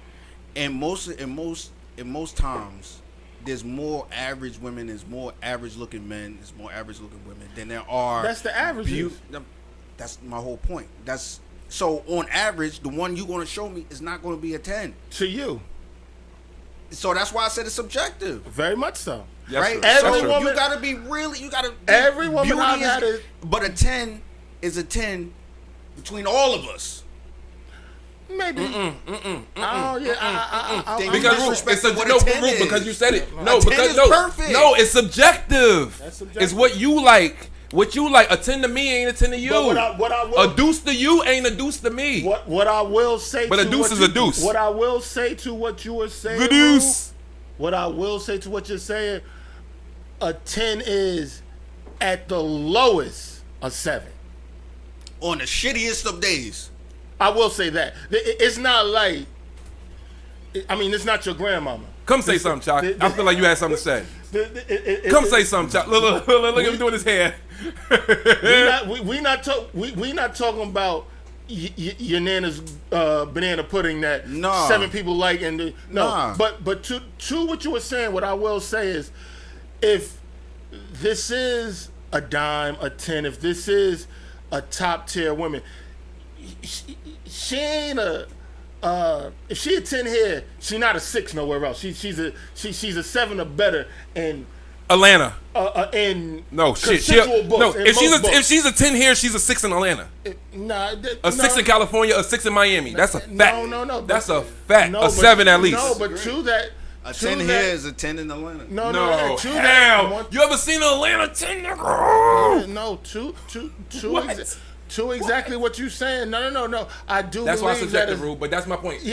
And most times, there's more average women, there's more average looking men, there's more average looking women than there are. That's the averages. That's my whole point. That's so on average, the one you're going to show me is not going to be a 10. To you, So that's why I said it's subjective. very much so. Yes, Right? sir. Every Yes, sir. woman- You gotta be really. You gotta. Every woman beauty I've is- had is- But a 10 is a 10 between all of us. Maybe. Oh yeah. Then Because you Rube, disrespect it's a, what no, a 10 Rube, is. because you said it. No, A 10 because is no, perfect. no, it's subjective. That's subjective. It's what you like. What you like. A 10 to me ain't a 10 to you. But what I will, A deuce to you ain't a deuce to me. what I will say. But a to deuce what is you- a deuce. What I will say to what you were saying. The deuce. What I will say to what you're saying, a 10 is at the lowest a 7. on the shittiest of days. I will say that. It's not like, I mean, it's not your grandmama. Come say something, Chuck. I feel like you had something to say. Come say something, Chuck. Look at him doing his hair. we not talking about your nana's banana pudding that 7 people like and But to what you were saying, what I will say is, if this is a dime, a 10, if this is a top tier woman, she ain't a. If she a 10 here, she not a 6 nowhere else. She's a 7 or better in Atlanta. If she's a 10 here, she's a 6 in Atlanta. A 6 in California, a 6 in Miami. That's a fact. No. That's a fact. A 7 at least. No, but to that. A 10 here is a 10 in Atlanta. No. Hell, you ever seen an Atlanta 10 nigga? No, to exactly what you saying. No. I do. That's why it's subjective, Rube. But that's my point. The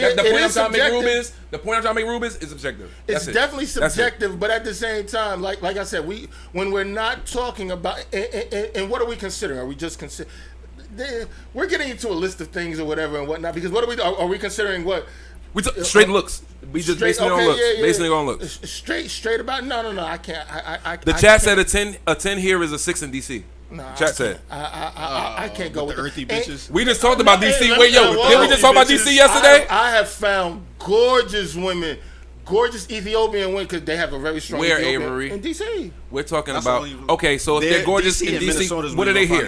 point I'm trying to make, Rube, is subjective. It's definitely subjective, but at the same time, like I said, when we're not talking about and what are we considering? Are we just we're getting into a list of things or whatever and whatnot, because what are we considering? What straight looks. We just basing it on looks. Basing it on looks. Straight about no. I can't. The chat said a 10 here is a 6 in DC. Nah, chat said. I can't go with the earthy bitches. We just talked about DC. Did we just talk about DC yesterday? I have found gorgeous women, gorgeous Ethiopian women, because they have a very strong. Where, Ethiopian Avery? In DC. We're talking about. Okay, so if they're gorgeous in DC, what are they here?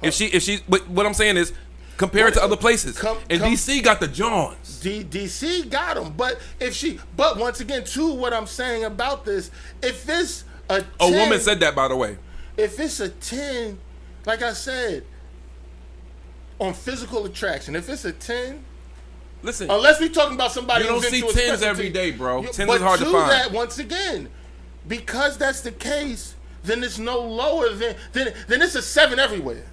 If she, what I'm saying is, compare it to other places. And DC got the Johns. DC got them, but once again, to what I'm saying about this, if it's a 10, woman said that, by the way. If it's a 10, like I said, on physical attraction, if it's a 10, listen. Unless we're talking about somebody you don't who's see into 10s every day, bro. 10s is hard to find. But that, once again, because that's the case, then it's no lower than it's a 7 everywhere.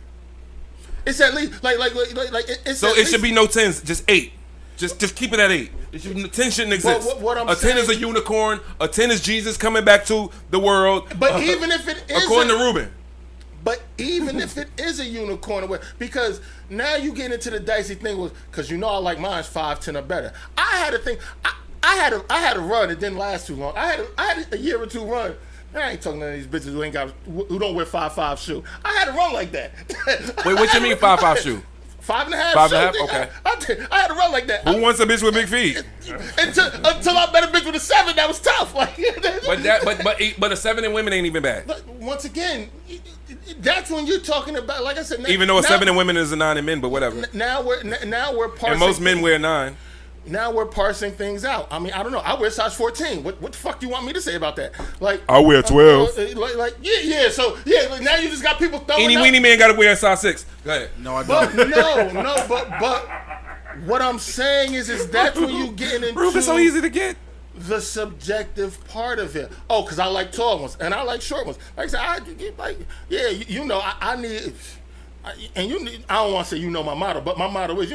It's at least like it's. So it should be no 10s, just 8. Just keep it at 8. 10 shouldn't exist. What I'm a 10 is a unicorn. A 10 is Jesus coming back to the world. But even if it is, according to Ruben. But even if it is a unicorn, because now you get into the dicey thing because I like mine's 5'10" or better. I had a thing. I had a run. It didn't last too long. I had a year or two run. I ain't talking to these bitches who don't wear 5'5" shoe. I had a run like that. Wait, what you mean 5'5" shoe? 5.5. 5.5. Okay. I had to run like that. Who wants a bitch with big feet? Until I met a bitch with a 7, that was tough. But a 7 in women ain't even bad. But once again, that's when you're talking about. Like I said, even though a 7 in women is a 9 in men, but whatever. Now we're parsing. And most men wear 9. Now we're parsing things out. I mean, I don't know. I wear size 14. What the fuck do you want me to say about that? Like, I wear 12. Yeah. So now you just got people throwing. Any weenie man got to wear a size 6. Go ahead. No, I don't. But what I'm saying is that's when you getting into. Ruben, so easy to get. The subjective part of it. Oh, because I like tall ones and I like short ones. Like I said, I need. I don't want to say my motto, but my motto is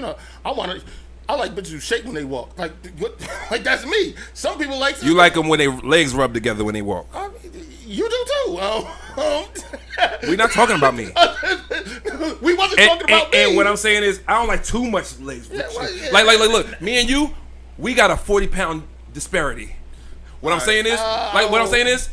I like bitches who shake when they walk. Like that's me. Some people like. You like them when their legs rub together when they walk. You do too. We're not talking about me. We wasn't talking about me. And what I'm saying is, I don't like too much legs. Like, look, me and you, we got a 40-pound disparity. What I'm saying is,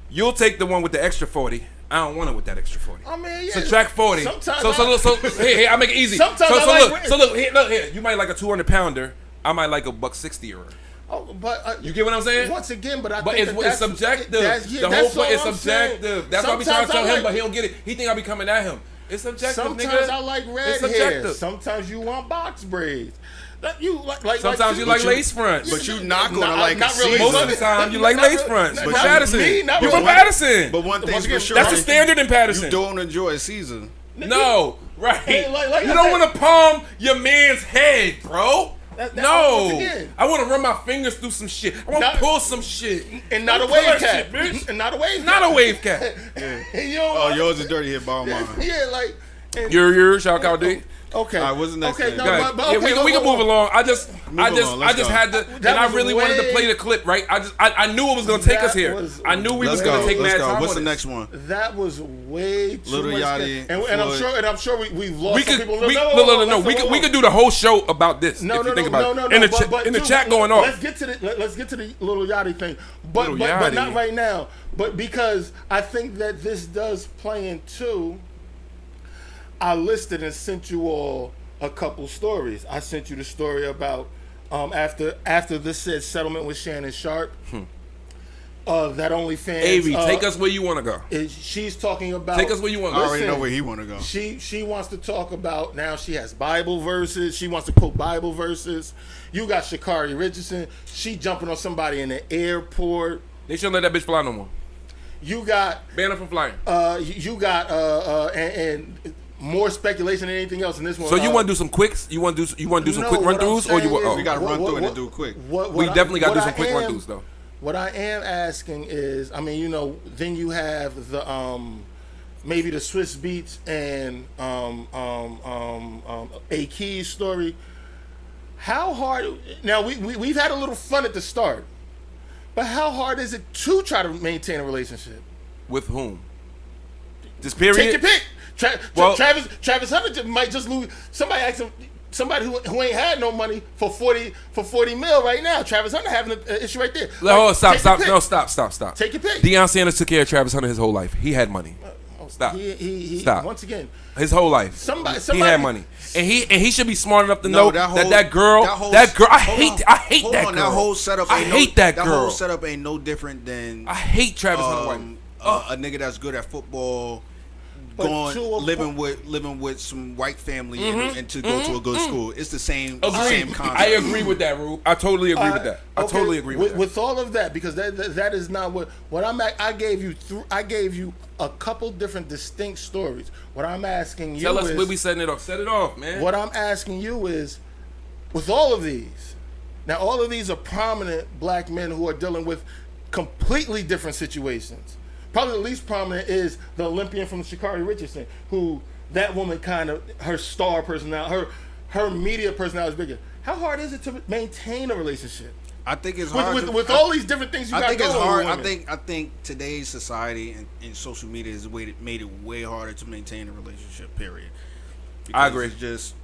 you'll take the one with the extra 40. I don't want it with that extra 40. I mean, yeah. Subtract 40. So here, I make it easy. Look, here, you might like a 200-pounder. I might like a $160-er. Oh, but you get what I'm saying? Once again, but it's subjective. The whole point is subjective. That's why we trying to tell him, but he don't get it. He think I be coming at him. It's subjective, sometimes nigga. I like red hair. Sometimes you want box braids. Sometimes you like lace fronts. But you not gonna like not really. Most of the time you like lace fronts. But Patterson. You from Patterson. But one thing's for sure. That's the standard in Patterson. You don't enjoy Caesar. No, right. You don't want to palm your man's head, bro. No, I want to run my fingers through some shit. I want to pull some shit. And not a wave cap, bitch. And not a wave cap. Not a wave cap. Yours is dirty here, ball mine. Yeah, like. Your shout out D. Okay. All right, what's the next thing? No, Go ahead. but Yeah, okay, we can move along. I just along, let's had to, and I was really wanted to way- play the clip, right? I knew it was gonna take us here. I knew we Let's was gonna go. take Let's mad go. time What's on the this. next one? That was way too Lil much. Yachty, And I'm sure we've lost We some could, people. no. We could do the whole show about this. No, if you think about it. no. In the, but in the dude, chat going off. Let's get to the Lil Yachty thing, but Lil but Yachty. not right now. But because I think that this does play into. I listed and sent you all a couple stories. I sent you the story about after this said settlement with Shannon Sharp. That OnlyFans. Avery, take us where you want to go. She's talking about. Take us where you want to I go. already know where he want to go. She wants to talk about now. She has Bible verses. She wants to quote Bible verses. You got Sha'Carri Richardson. She jumping on somebody in the airport. They shouldn't let that bitch fly no more. You got Ban her from flying. you got and more speculation than anything else in this one. So you want to do some quicks? You want to do some No, quick what run I'm throughs, or you saying want? is- Oh. We got to run What- through it what- and do it quick. We definitely got to do some what quick I run am- throughs though. What I am asking is, I mean, you know, then you have the maybe the Swiss Beats and A Keys story. How hard? Now we've had a little fun at the start, but how hard is it to try to maintain a relationship? With whom? This period. Take your pick. Well- Travis Hunter might just lose. Somebody asked him. Somebody who ain't had no money for 40 mil right now. Travis Hunter having an issue right there. Oh, stop. Take your pick. No, stop. Take your pick. Deion Sanders took care of Travis Hunter his whole life. He had money. Stop. He Stop. Once again, His whole life. Somebody he had money, and he should be smart enough to know that that girl. I hate Hold that on, girl. that whole setup. I Ain't hate that That girl. whole setup ain't no different than I hate Travis Hunter. a nigga that's good at football, But to a living with some white family and to go to a good school. It's the same Agreed. concept. I agree with that, Rube. I totally agree with that. I Okay, totally agree with that. With all of that, because that is not what I'm at. I gave you a couple different distinct stories. What I'm asking you Tell us is, where we setting it off. Set it off, man. what I'm asking you is, with all of these, now all of these are prominent black men who are dealing with completely different situations. Probably the least prominent is the Olympian from Sha'Carri Richardson, who that woman kind of, her star personality, her media personality is bigger. How hard is it to maintain a relationship? I think it's hard With all these different things you got I think going it's hard. on with women. I think today's society and social media has made it way harder to maintain a relationship. Period. I agree. It's just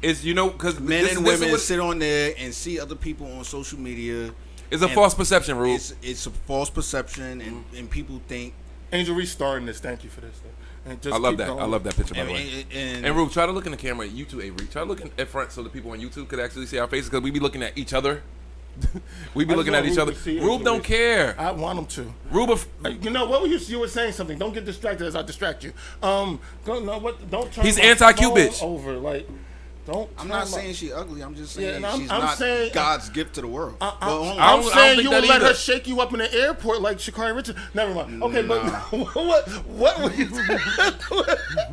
It's because men and women sit on there and see other people on social media. It's a and false perception, Rube. It's a false perception, and people think. Angel restarting this. Thank you for this. And just I love keep that. going. I love that picture, by the way. And And Rube, try to look in the camera at you too, Avery. Try to look at front so the people on YouTube could actually see our faces, because we be looking at each other. We be I looking just at each want other. Rube to see Rube it. don't care. I want him to. Rube, You know what? You were saying something. Don't get distracted as I distract you. Don't turn. He's my anti-Cupid. phone over. Like, don't. I'm turn not my- saying she ugly. I'm just Yeah, saying and she's I'm not saying- God's gift to the world. I'm I don't saying think you that would let either. her shake you up in the airport like Sha'Carri Richardson. Never mind. Okay, but what were you?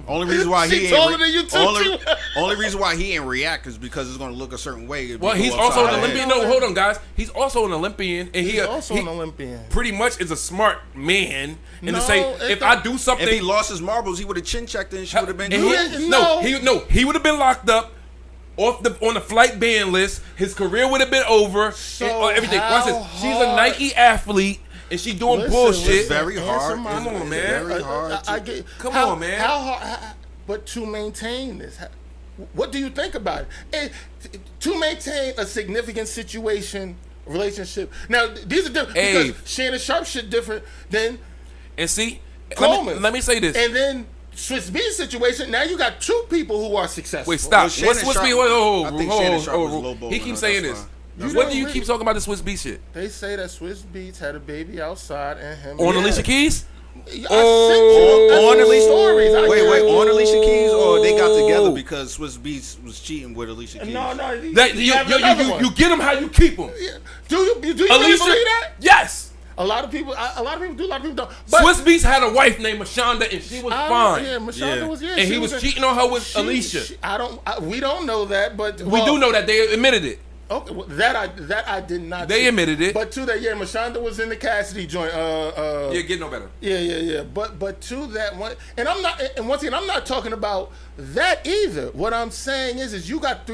Only reason why She he taller ain't than you too, only, too. only reason why he ain't react is because it's gonna look a certain way. if well, you he's go also an upside Olympian. down. No, hold on, guys. He's also an Olympian, and He's also an Olympian. Pretty much is a smart man. And No, to say, it if don't- I do something, If he lost his marbles, he would have chin checked and she would have been and good. he would have been locked up on the flight ban list. His career would have been over. So and everything. how Watch this. She's a hard- Nike athlete, and she's doing Listen, bullshit. listen, very answer hard. my- Come on, It's man. very hard. I to- get. Come how- on, man. How hard? But to maintain this, what do you think about it? To maintain a significant relationship. Now these are different Abe. because Shannon Sharp shit different than And see, Coleman. let me say this. And then Swiss Beats situation. Now you got two people who are successful. Wait, stop. Well, Shannon What's Sharp- me? I think Shannon Sharp was He lowballing keeps her, saying that's this. fine. You What don't do you really- keep talking about the Swiss B shit? They say that Swiss Beats had a baby outside and him On Alicia Keys? I sent you On Alicia stories. I Wait, gave- on Alicia Keys, or they got together because Swiss Beats was cheating with Alicia Keys? No. That, you have another one. you get them how you keep them. Do you really believe that? Yes. A lot of people do. A lot of people don't. But Swiss Beats had a wife named Mashonda, and she was fine. Yeah, Mashonda Yeah. was. Yeah, And she he was cheating on her with Alicia. we don't know that, but We do know that they admitted it. Okay, well, that I did not. They see. admitted it. But to that, yeah, Mashonda was in the Cassidy joint. Yeah, get no better. Yeah. But to that one, and I'm not. And once again, I'm not talking about that either. What I'm saying is you got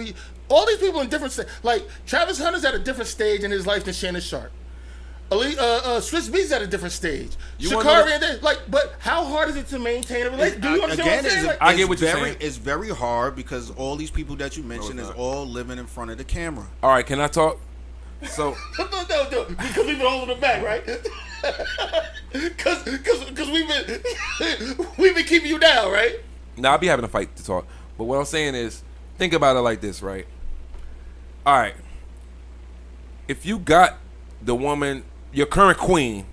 all these people in different like Travis Hunter's at a different stage in his life than Shannon Sharp. Swiss Beats at a different stage. Sha'Carri, but how hard is it to maintain a relationship? Do you understand what I'm saying? I get what you're saying. It's very hard because all these people that you mentioned is all living in front of the camera. All right, can I talk? So no, because we've been holding it back, right? Because we've been keeping you down, right? Now I'll be having a fight to talk, but what I'm saying is, think about it like this, right? All right, if you got the woman, your current queen,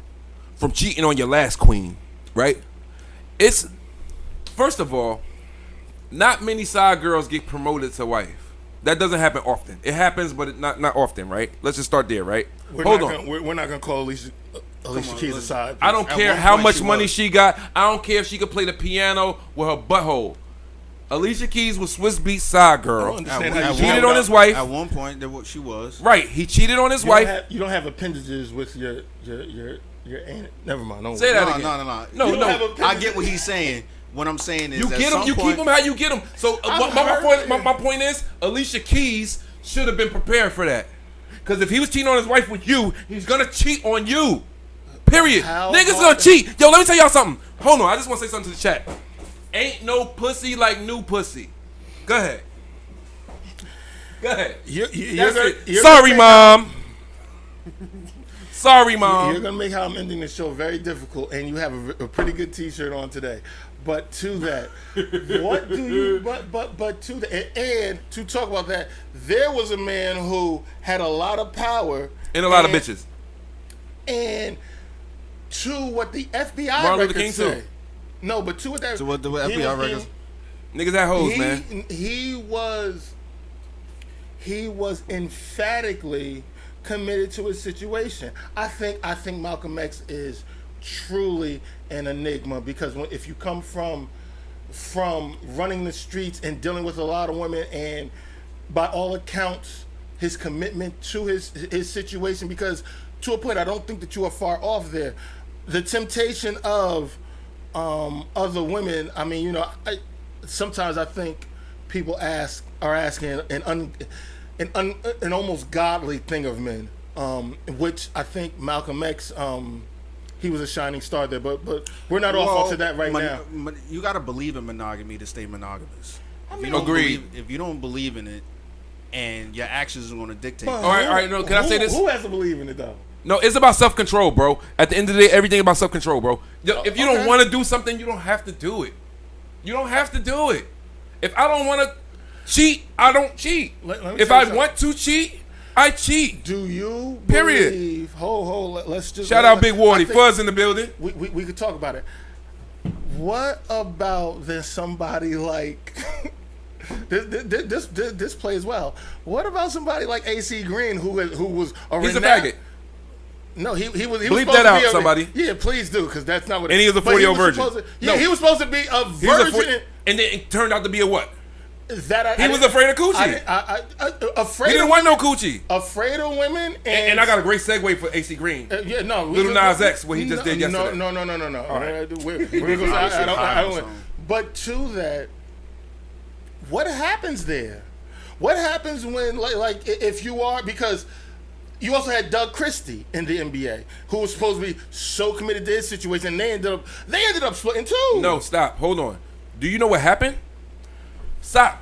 from cheating on your last queen, right? It's, first of all, not many side girls get promoted to wife. That doesn't happen often. It happens, but not often, right? Let's just start there, right? Hold on. We're not gonna call Alicia Keys a side. I don't care how much money she got. I don't care if she could play the piano with her butthole. Alicia Keys was Swiss Beats side girl. He cheated on his wife. At one point, she was. Right, he cheated on his wife. You don't have appendages with your aunt. Never mind. Don't Say that No. No. I get what he's saying. What I'm saying is, you get them. You keep them how you get them. So my point is, Alicia Keys should have been prepared for that. Because if he was cheating on his wife with you, he's gonna cheat on you. Period. Niggas gonna cheat. Yo, let me tell y'all something. Hold on, I just want to say something to the chat. Ain't no pussy like new pussy. Go ahead. That's it. Sorry, Mom. Sorry, Mom. You're gonna make how I'm ending the show very difficult, and you have a pretty good T-shirt on today. But to that, what do you? But to that, and to talk about that, there was a man who had a lot of power and a lot of bitches. And to what the FBI Martin Luther King records say. too. No, but to what that. So what the FBI records? Niggas had hoes, man. He was emphatically committed to his situation. I think Malcolm X is truly an enigma because if you come from running the streets and dealing with a lot of women, and by all accounts his commitment to his situation, because to a point I don't think that you are far off there. The temptation of other women, I mean, sometimes I think people are asking an almost godly thing of men, which I think Malcolm X, he was a shining star there, but we're not off onto that right now. You got to believe in monogamy to stay monogamous. Agreed. If you don't believe in it, and your actions are going to dictate. All right. No, can I say this? Who has to believe in it though? No, it's about self-control, bro. At the end of the day, everything about self-control, bro. If you don't want to do something, you don't have to do it. You don't have to do it. If I don't want to cheat, I don't cheat. If I want to cheat, I cheat. Do you Period. Believe? Let's just shout out Big Wardy. Fuzz in the building. We could talk about it. What about then somebody like this plays well? What about somebody like AC Green who was a He's a faggot. No, he was. Bleep was that out, somebody. Yeah, please do, because that's not what. And he was a 40-year virgin. He was supposed to be a virgin, and then it turned out to be a what? He was afraid of coochie. Afraid. He didn't want no coochie. Afraid of women, and I got a great segue for AC Green. Little Nas X, what he just did yesterday. No. All right. I don't. But to that, what happens there? What happens when, like, if you are, because you also had Doug Christie in the NBA, who was supposed to be so committed to his situation, and they ended up splitting too. No, stop. Hold on. Do you know what happened? Stop.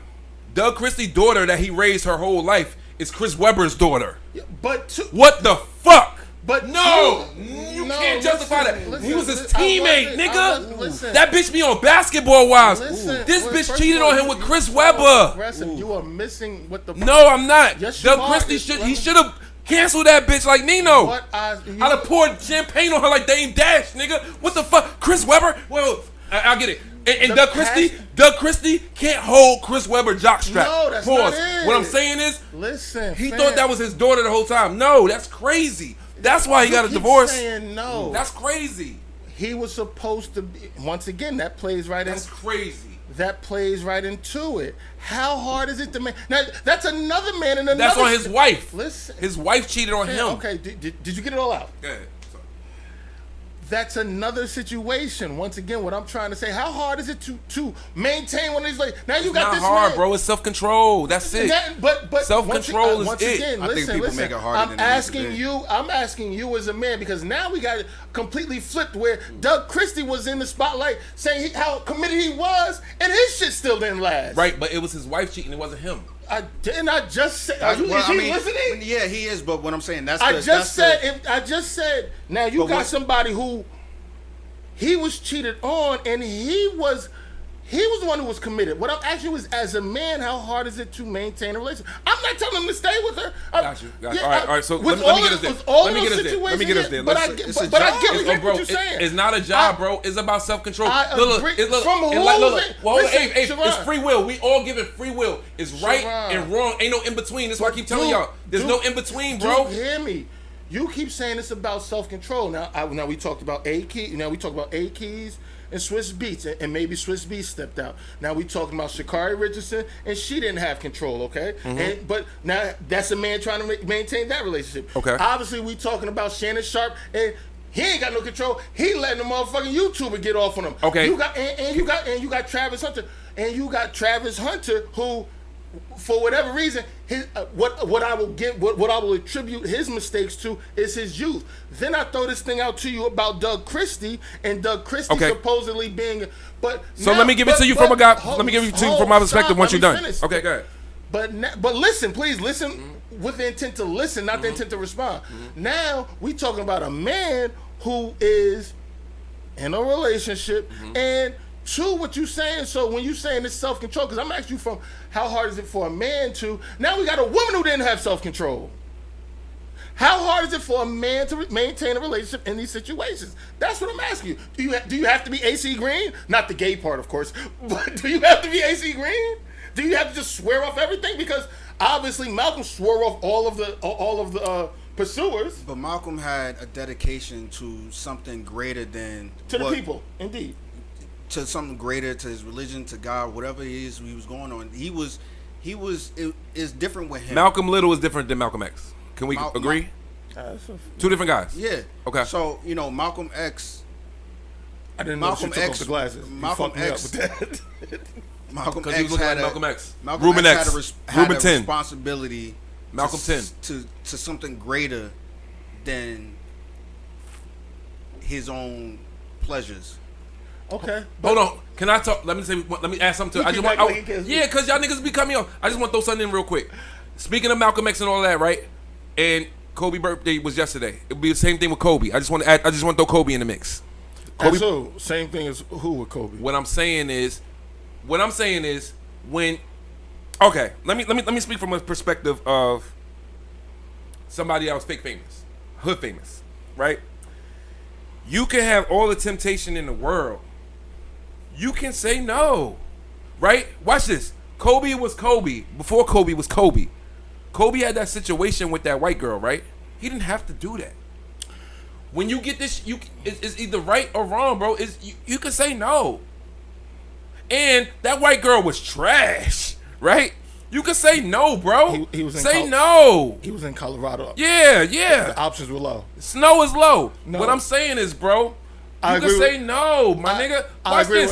Doug Christie's daughter that he raised her whole life is Chris Webber's daughter. Yeah, what the fuck? But no, you can't justify that. He was his teammate, nigga. That bitch be on Basketball Wives. This bitch cheated on him with Chris Webber. You are missing what the. No, I'm not. Yes, Doug Christie should have canceled that bitch like Nino. I'd have poured champagne on her like Dame Dash, nigga. What the fuck? Chris Webber? Well, I'll get it. And Doug Christie can't hold Chris Webber jockstrap. No, that's Pause. not it. What I'm saying is, he thought that was his daughter the whole time. No, that's crazy. That's why he got a divorce. Saying no. That's crazy. He was supposed to be. Once again, that plays right in. That's crazy. that plays right into it. How hard is it to make? Now that's another man and another. That's on his wife. Listen, his wife cheated on him. Okay, did you get it all out? Go ahead. Sorry. That's another situation. Once again, what I'm trying to say, how hard is it to maintain one of these? Like now you got Not this hard, man. bro. It's self-control. That's it. But Self-control is once it. again, I think listen, people listen. make it harder than it needs to be. I'm asking you as a man because now we got it completely flipped where Doug Christie was in the spotlight saying how committed he was, and his shit still didn't last. Right, but it was his wife cheating. It wasn't him. I just say, Well, is he listening? Yeah, he is. But what I'm saying, I just said. Now you got somebody who he was cheated on, and he was the one who was committed. What I'm asking you is, as a man, how hard is it to maintain a relationship? I'm not telling him to stay with her. Got you. All right. So let me get us there. Let me get us there. But I get what you're saying. It's not a job, bro. It's about self-control. I agree. It's free will. We all give it free will. It's right and wrong. Ain't no in between. That's why I keep telling y'all. There's no in between, bro. Hear me. You keep saying it's about self-control. Now we talked about A Keys and Swiss Beats, and maybe Swiss Beats stepped out. Now we talking about Sha'Carri Richardson, and she didn't have control, okay? Mm-hmm. But now that's a man trying to maintain that relationship. Okay. Obviously, we talking about Shannon Sharp, and he ain't got no control. He letting the motherfucking YouTuber get off on him. Okay. You got Travis Hunter, who, for whatever reason, what I will attribute his mistakes to is his youth. Then I throw this thing out to you about Doug Christie and Doug Christie supposedly being. Let me give it to you from a guy. Let me give it to you from my perspective. Once you're done, okay, go ahead. But listen, please listen with the intent to listen, not the intent to respond. Now we talking about a man who is in a relationship and. To what you saying, so when you saying it's self-control, because I'm asking you from how hard is it for a man to, now we got a woman who didn't have self-control. How hard is it for a man to maintain a relationship in these situations? That's what I'm asking you. Do you have to be AC Green? Not the gay part, of course, but do you have to be AC Green? Do you have to just swear off everything? Because obviously Malcolm swore off all of the pursuers. But Malcolm had a dedication to something greater than the people, indeed. To something greater, to his religion, to God, whatever it is he was going on. It's different with him. Malcolm Little is different than Malcolm X. Can we agree? Two different guys. Yeah. Okay. So, Malcolm X. I didn't know Malcolm X took off the glasses. Malcolm X. Malcolm X had Malcolm X. Ruben X. Had a responsibility. Malcolm 10 to something greater than his own pleasures. Okay. Hold on. Can I talk? Let me ask something to. Because y'all niggas be coming on. I just want to throw something in real quick. Speaking of Malcolm X and all that, right? And Kobe's birthday was yesterday. It'll be the same thing with Kobe. I just want to throw Kobe in the mix. Kobe. So same thing as who with Kobe? What I'm saying is when. Okay. Let me speak from a perspective of somebody that was fake famous, hood famous, right? You can have all the temptation in the world. You can say no, right? Watch this. Kobe was Kobe before Kobe was Kobe. Kobe had that situation with that white girl, right? He didn't have to do that. When you get this, it's either right or wrong, bro. You can say no. And that white girl was trash, right? You can say no, bro. He was no. He was in Colorado. Yeah. The options were low. Snow is low. No. What I'm saying is, bro, you can say no, my nigga. I agree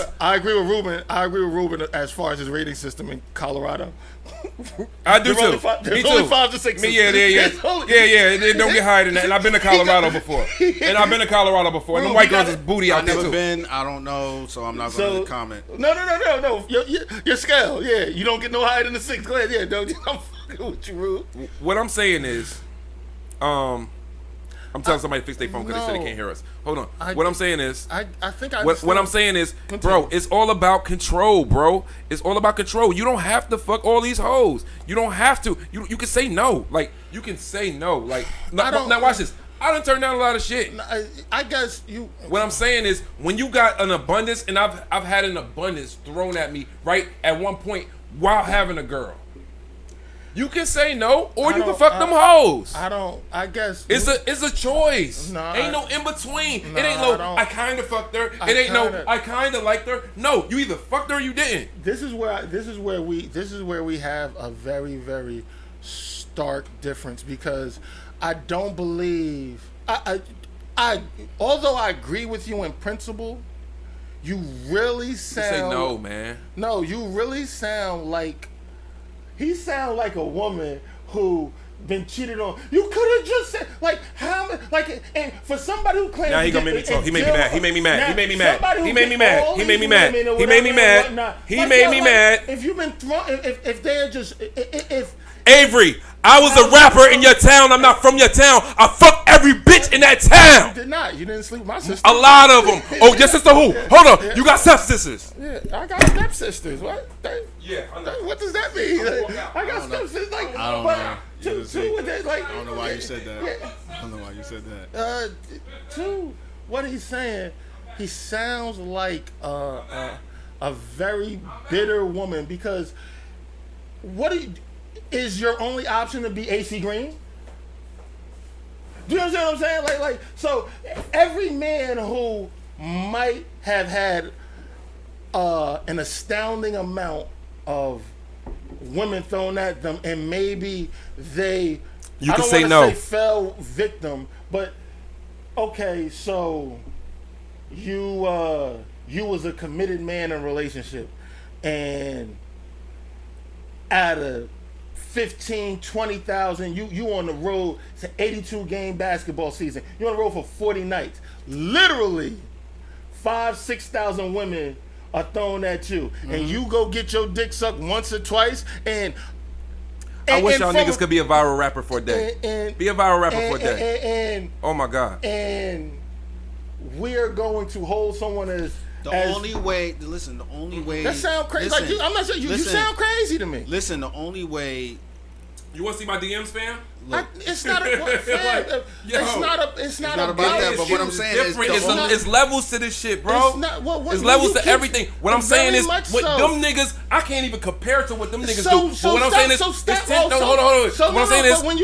with Ruben. I agree with Ruben as far as his rating system in Colorado. I do too. There's only 5 to 6. Yeah. It don't get higher than that. And I've been to Colorado before. And them white girls is booty out there too. I've never been. I don't know, so I'm not going to comment. No. Your scale, yeah. You don't get no higher than the 6. Go ahead, yeah. Don't I'm fucking with you, Rube. What I'm saying is, I'm telling somebody to fix their phone because they said they can't hear us. Hold on. What I'm saying is, what I'm saying is, bro, it's all about control, bro. It's all about control. You don't have to fuck all these hoes. You don't have to. You can say no. Like, you can say no. Like, now watch this. I done turned down a lot of shit. I guess you. What I'm saying is, when you got an abundance, and I've had an abundance thrown at me right at one point while having a girl. You can say no, or I you can don't- fuck them hoes. I guess It's a choice. Nah, ain't no in between. Nah, it ain't I no don't- I kind of fucked her. I It ain't no kinda- I kind of liked her. No, you either fucked her or you didn't. this is where we have a very, very stark difference, because I don't believe I although I agree with you in principle, you really sound Say no, man. No, you really sound like he sound like a woman who been cheated on. You could have just said like how like, and for somebody who claims Now he to gonna get- make me talk. and He made me deal- mad. He made me mad. Now, He made me mad. somebody who He made me get mad. all He made me these mad. women or He made me whatever and mad. whatnot. He Like, made yo, me like, mad. If you've been thrown, if they're just if Avery, I was a rapper in your town. I'm not from your town. I fucked every bitch in that you town. did not, you didn't sleep with my sister. A lot of them. Oh, your sister who? Hold on. You got stepsisters. Yeah, I got stepsisters. What? Yeah, I know. What does that mean? I got don't know. stepsisters. Like, I don't but know. Two, with that, like, I don't know why you said that. Yeah. I don't know why you said that. Two, what he's saying, he sounds like a very bitter woman, because is your only option to be AC Green? Do you understand what I'm saying? Like, so every man who might have had an astounding amount of women thrown at them, and maybe they, You I can don't say wanna no. say fell victim, but okay, so you was a committed man in a relationship, and out of 15, 20,000, you on the road. It's an 82 game basketball season. You're on the road for 40 nights. Literally 5,000-6,000 women are thrown at you, and you go get your dick sucked once or twice, and I wish y'all from niggas could be a viral rapper for a day. Be a viral rapper for a day. and Oh my God. we're going to hold someone as The as, only way, listen, the only way. that sound crazy. Listen, Like I'm not saying you listen, sound crazy to me. Listen, the only way. You want to see my DMs, fam? Look, It's not a Like, yo, it's not not a about that, bias. but what I'm saying is different. the It's levels to this shit, bro. It's not- what- It's what levels you to keep- everything. What I'm saying very is, much what so. them niggas, I can't even compare to what them niggas So, do. so But what I'm stop, saying is, so stop, it's 10, oh, so, hold on. So What I'm saying is, but when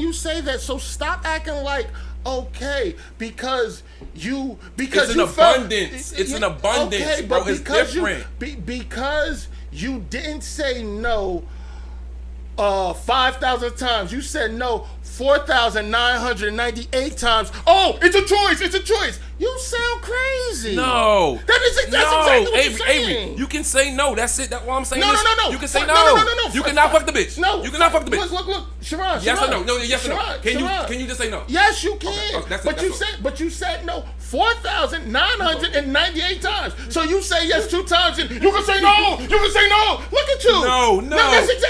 you say that, so stop acting like okay because you It's an you felt- abundance. It's an abundance, okay, bro. but It's because different. Because you didn't say no 5,000 times. You said no 4,998 times. Oh, it's a choice. It's a choice. You sound crazy. no. That's exactly what Avery, you're saying. Avery, you can say no. That's it. That's what I'm saying. No, is, no, no, no. You can say Fuck, no. no. You cannot fuck the bitch. No. You cannot fuck the bitch. Look. Sharon. Yes or Sharon. no? No, yes or no? Sharon, Can Sharon. you just say no? Yes, you can. Okay, that's it, but you that's all. said, you said no 4,998 times. So you say yes 2 times, and you can say no. You can say no. Look at you. No.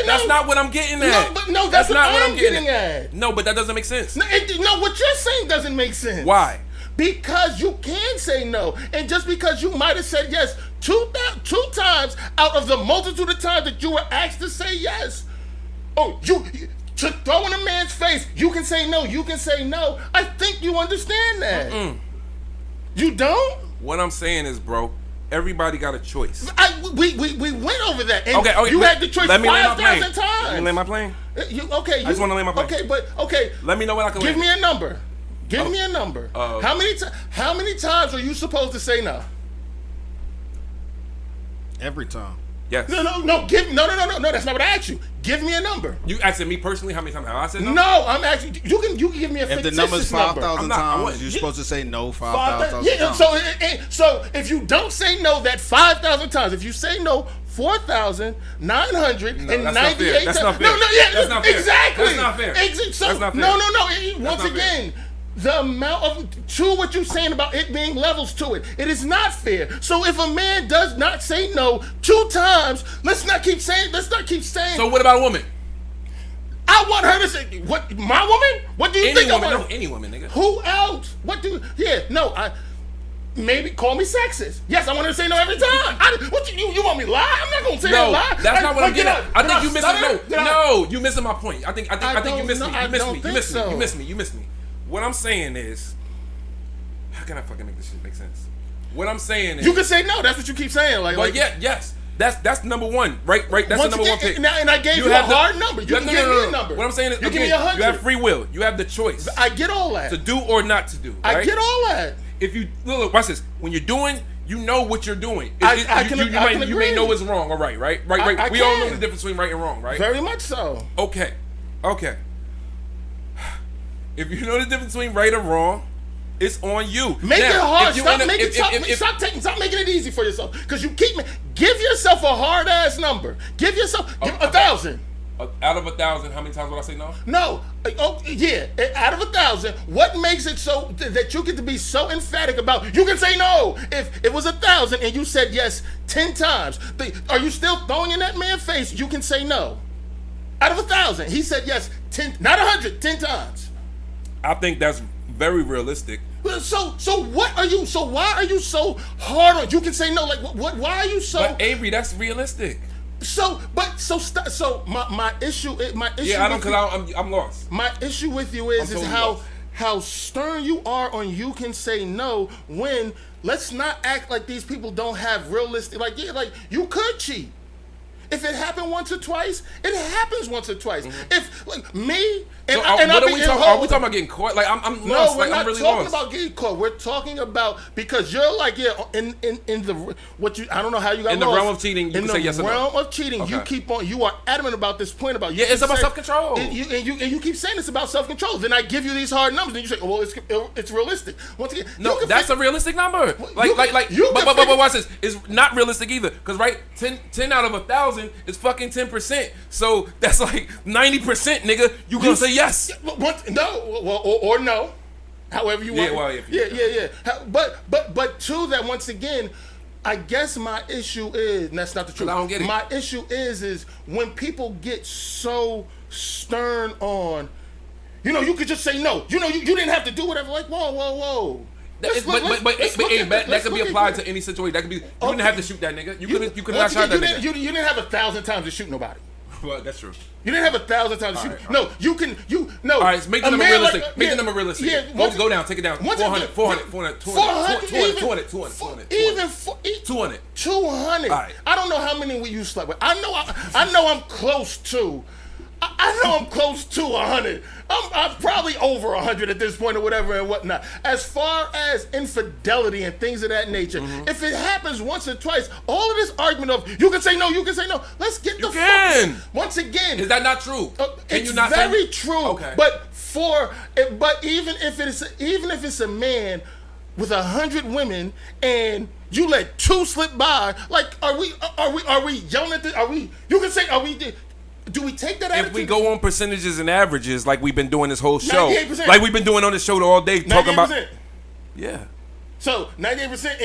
That's not what I'm getting at. No, that's not what what I'm getting at. No, but that doesn't make sense. No, what you're saying doesn't make sense. Why? Because you can say no, and just because you might have said yes two times out of the multitude of times that you were asked to say yes, to throw in a man's face, you can say no. You can say no. I think you understand that. You don't? What I'm saying is, bro, everybody got a choice. We went over that. And Okay. You had the choice Let me land my 5,000 plane. times. Let me land my plane. Okay. I just want to land my plane. Okay. Let me know when I can Give land. me a number. Give me a number. How many times are you supposed to say no? every time. Yes. No. No. That's not what I asked you. Give me a number. You asking me personally how many times have I said no? No, I'm asking you. Can give me a If the fictitious number's number. 5,000 I'm not- I times, wouldn't- you're supposed to say no 5,000. 5,000 Yeah. times. So if you don't say no that 5,000 times, if you say no 4,998 No, that's not fair. That's not fair. No, yeah, That's not fair. exactly. That's not fair. So, That's not fair. No. Once not fair. again, the amount of what you're saying about it being levels to it, it is not fair. So if a man does not say no 2 times, let's not keep saying. So what about a woman? I want her to say what my woman. What do you Any think? woman, I no, want? any woman, nigga. Who else? What do? Yeah, no. Maybe call me sexist. Yes, I want her to say no every time. You want me to lie? I'm not gonna say No, lie. that's not what I'm getting at. I think you missing. Did I- No, you missing my point. I think you don't missed know. me. I You missed don't me. think You missed me. so. You missed me. What I'm saying is, how can I fucking make this shit make sense? What I'm saying is, You can say no. That's what you keep saying. but yes. That's number one, right? That's the number one pick. And I gave you a hard number. You can give me a number. What I'm saying is, you give me 100. You have free will. You have the choice. I get all that. To do or not to do. Right? I get all that. If you look, watch this. When you're doing, you know what you're doing. You may know it's wrong or right. We all know the difference between right and wrong, right? Very much so. Okay. If you know the difference between right and wrong, it's on you. Make it hard. Stop making it easy for yourself. Because you give yourself a hard ass number. Give yourself 1,000. Out of 1,000, how many times would I say no? No. Yeah. Out of 1,000, what makes it so that you get to be so emphatic about you can say no? If it was 1,000 and you said yes 10 times, are you still throwing in that man's face? You can say no. Out of 1,000, he said yes 10, not 100, 10 times. I think that's very realistic. So what are you? So why are you so hard on? You can say no. Like what? Why are you so? But Avery, that's realistic. So my issue. Yeah, I don't, because I'm lost. My issue with you is how stern you are on you can say no when let's not act like these people don't have realistic. Like you could cheat. If it happened once or twice, it happens once or twice. Mm-hmm. If like me and are we talking about getting caught? Like I'm lost. No, we're not really talking lost. about getting caught. We're talking about because you're like in the what you I don't know how you got in lost. the realm of cheating. You can say yes or no. In the realm of cheating, okay. You are adamant about this point about it's about self-control. And you keep saying it's about self-control. Then I give you these hard numbers, and you say, well, it's realistic. Once again, no, that's a realistic number. But watch this. It's not realistic either. Because 10 out of 1,000 is fucking 10%. So that's like 90%, nigga. You gonna say yes? Or no. However you want. Yeah. But to that, once again, I guess my issue is, and that's not the truth. I don't get it. My issue is when people get so stern on, you could just say no. You didn't have to do whatever. Like, whoa. But that could be applied to any situation. That could be. You didn't have to shoot that nigga. You could not shot that nigga. You didn't have 1,000 times to shoot nobody. Well, that's true. You didn't have 1,000 times to shoot. Right. No, you can. No. All right, make the number realistic. Make the number realistic. Yeah, go down. Take it down. 400, 200. 200. Right. I don't know how many you slept with. I know I'm close to. I know I'm close to 100. I'm probably over 100 at this point or whatever and whatnot. As far as infidelity and things of that nature, if it happens once or twice, all of this argument of you can say no, let's get the fuck. Once again, is that not true? It's very true. Okay. But even if it's a man with 100 women and you let 2 slip by, like are we yelling at this? You can say do we take that attitude? If we go on percentages and averages like we've been doing this whole show, 98%. like we've been doing on this show all day, talking 98%. about, yeah. So 98%,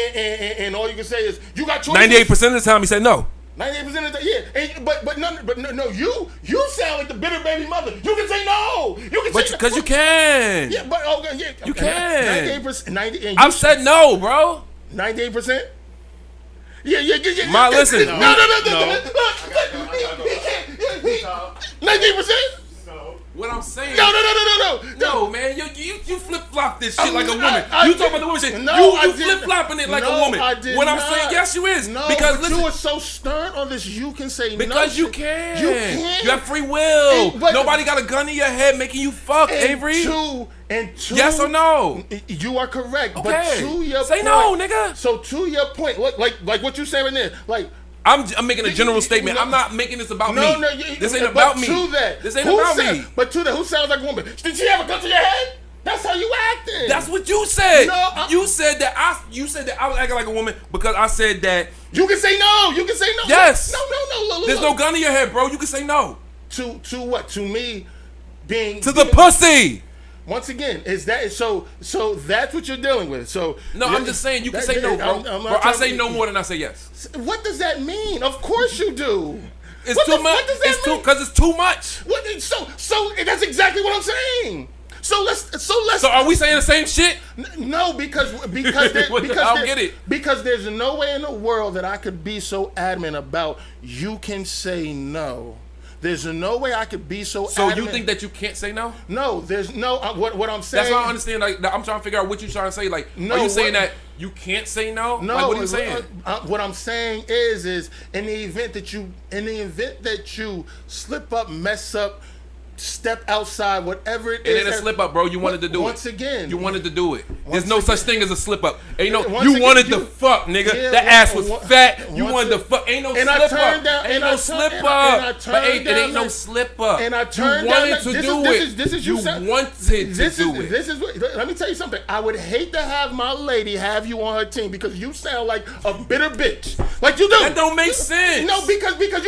and all you can say is you got choices. 98% of the time he said no. 98% of the no. You sound like the bitter baby mother. You can say no. You can say because you can. Yeah, but okay, yeah, you can. 98%. I've said no, bro. 98%. Yeah. Listen. No. 19%? What I'm saying. No, man. You flip flop this shit like a woman. You talking about the woman shit. No, you flip flopping it like a woman. What I'm saying, yes, you is. No, because but you are so stern on this. You can say no. Because you can. You can. You have free will. Nobody got a gun in your head making you fuck, Avery. And two, yes or no? You are correct. Okay. But to your say point, no, nigga. So to your point, like what you saying right there, like. I'm making a general statement. I'm not making this about me. This ain't about me. This ain't about me. But to that, who sounds like a woman? Did she have a gun to your head? That's how you acting. That's what you said. No, you said that I was acting like a woman because I said that. You can say no. You can say no. Yes. No. There's no gun in your head, bro. You can say no. To what? To me being the pussy. Once again, is that so? That's what you're dealing with. So no, I'm just saying you can say no, bro. Bro, I say no more than I say yes. What does that mean? Of course you do. It's too much. Because it's too much. What? So that's exactly what I'm saying. So are we saying the same shit? No, because I don't get it. Because there's no way in the world that I could be so adamant about you can say no. There's no way I could be so adamant. You think that you can't say no? No, there's no. What I'm saying. That's what I understand. Like, I'm trying to figure out what you're trying to say. Like, are you saying that You can't say no. No, Like, what are you saying? What I'm saying is in the event that you slip up, mess up, step outside, whatever it is. It ain't a slip up, bro. You wanted to do it. Once again. You wanted to do it. There's no such thing as a slip up. Ain't no. Once You again, wanted you- to fuck, nigga. Yeah, That ass was once- fat. You once wanted to it- fuck. Ain't no and I slip turned up. down- Ain't and no I slip turned- up. and I But turned it ain't down no the- slip up. and I You turned wanted down to the- do it. this is You said- wanted to This do it. is what, let me tell you something. I would hate to have my lady have you on her team because you sound like a bitter bitch. Like you do. That don't make sense. No, because you can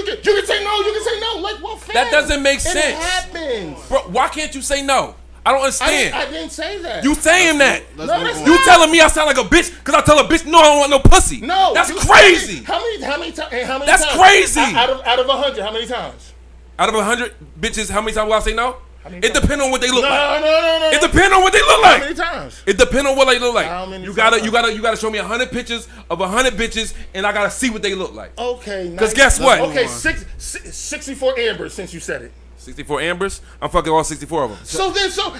say no, you can say no. Like, well, fam, That doesn't make It sense. happens. Bro, why can't you say no? I don't understand. I didn't say that. You saying that? Let's No, move that's on. You telling me I sound like a bitch because I tell a bitch no, I don't want no pussy. No, That's you- crazy. How many times? That's crazy. Out of 100, how many times? Out of 100 bitches, how many times will I say no? many It times? depends on what they look like. No. It depends on what they look How like. many times? It depends on what they look like. How many You gotta times? show me 100 pictures of 100 bitches, and I gotta see what they look like. Okay. Because guess what? Okay, 64 Ambers since you said it. 64 Ambers. I'm fucking all 64 of them.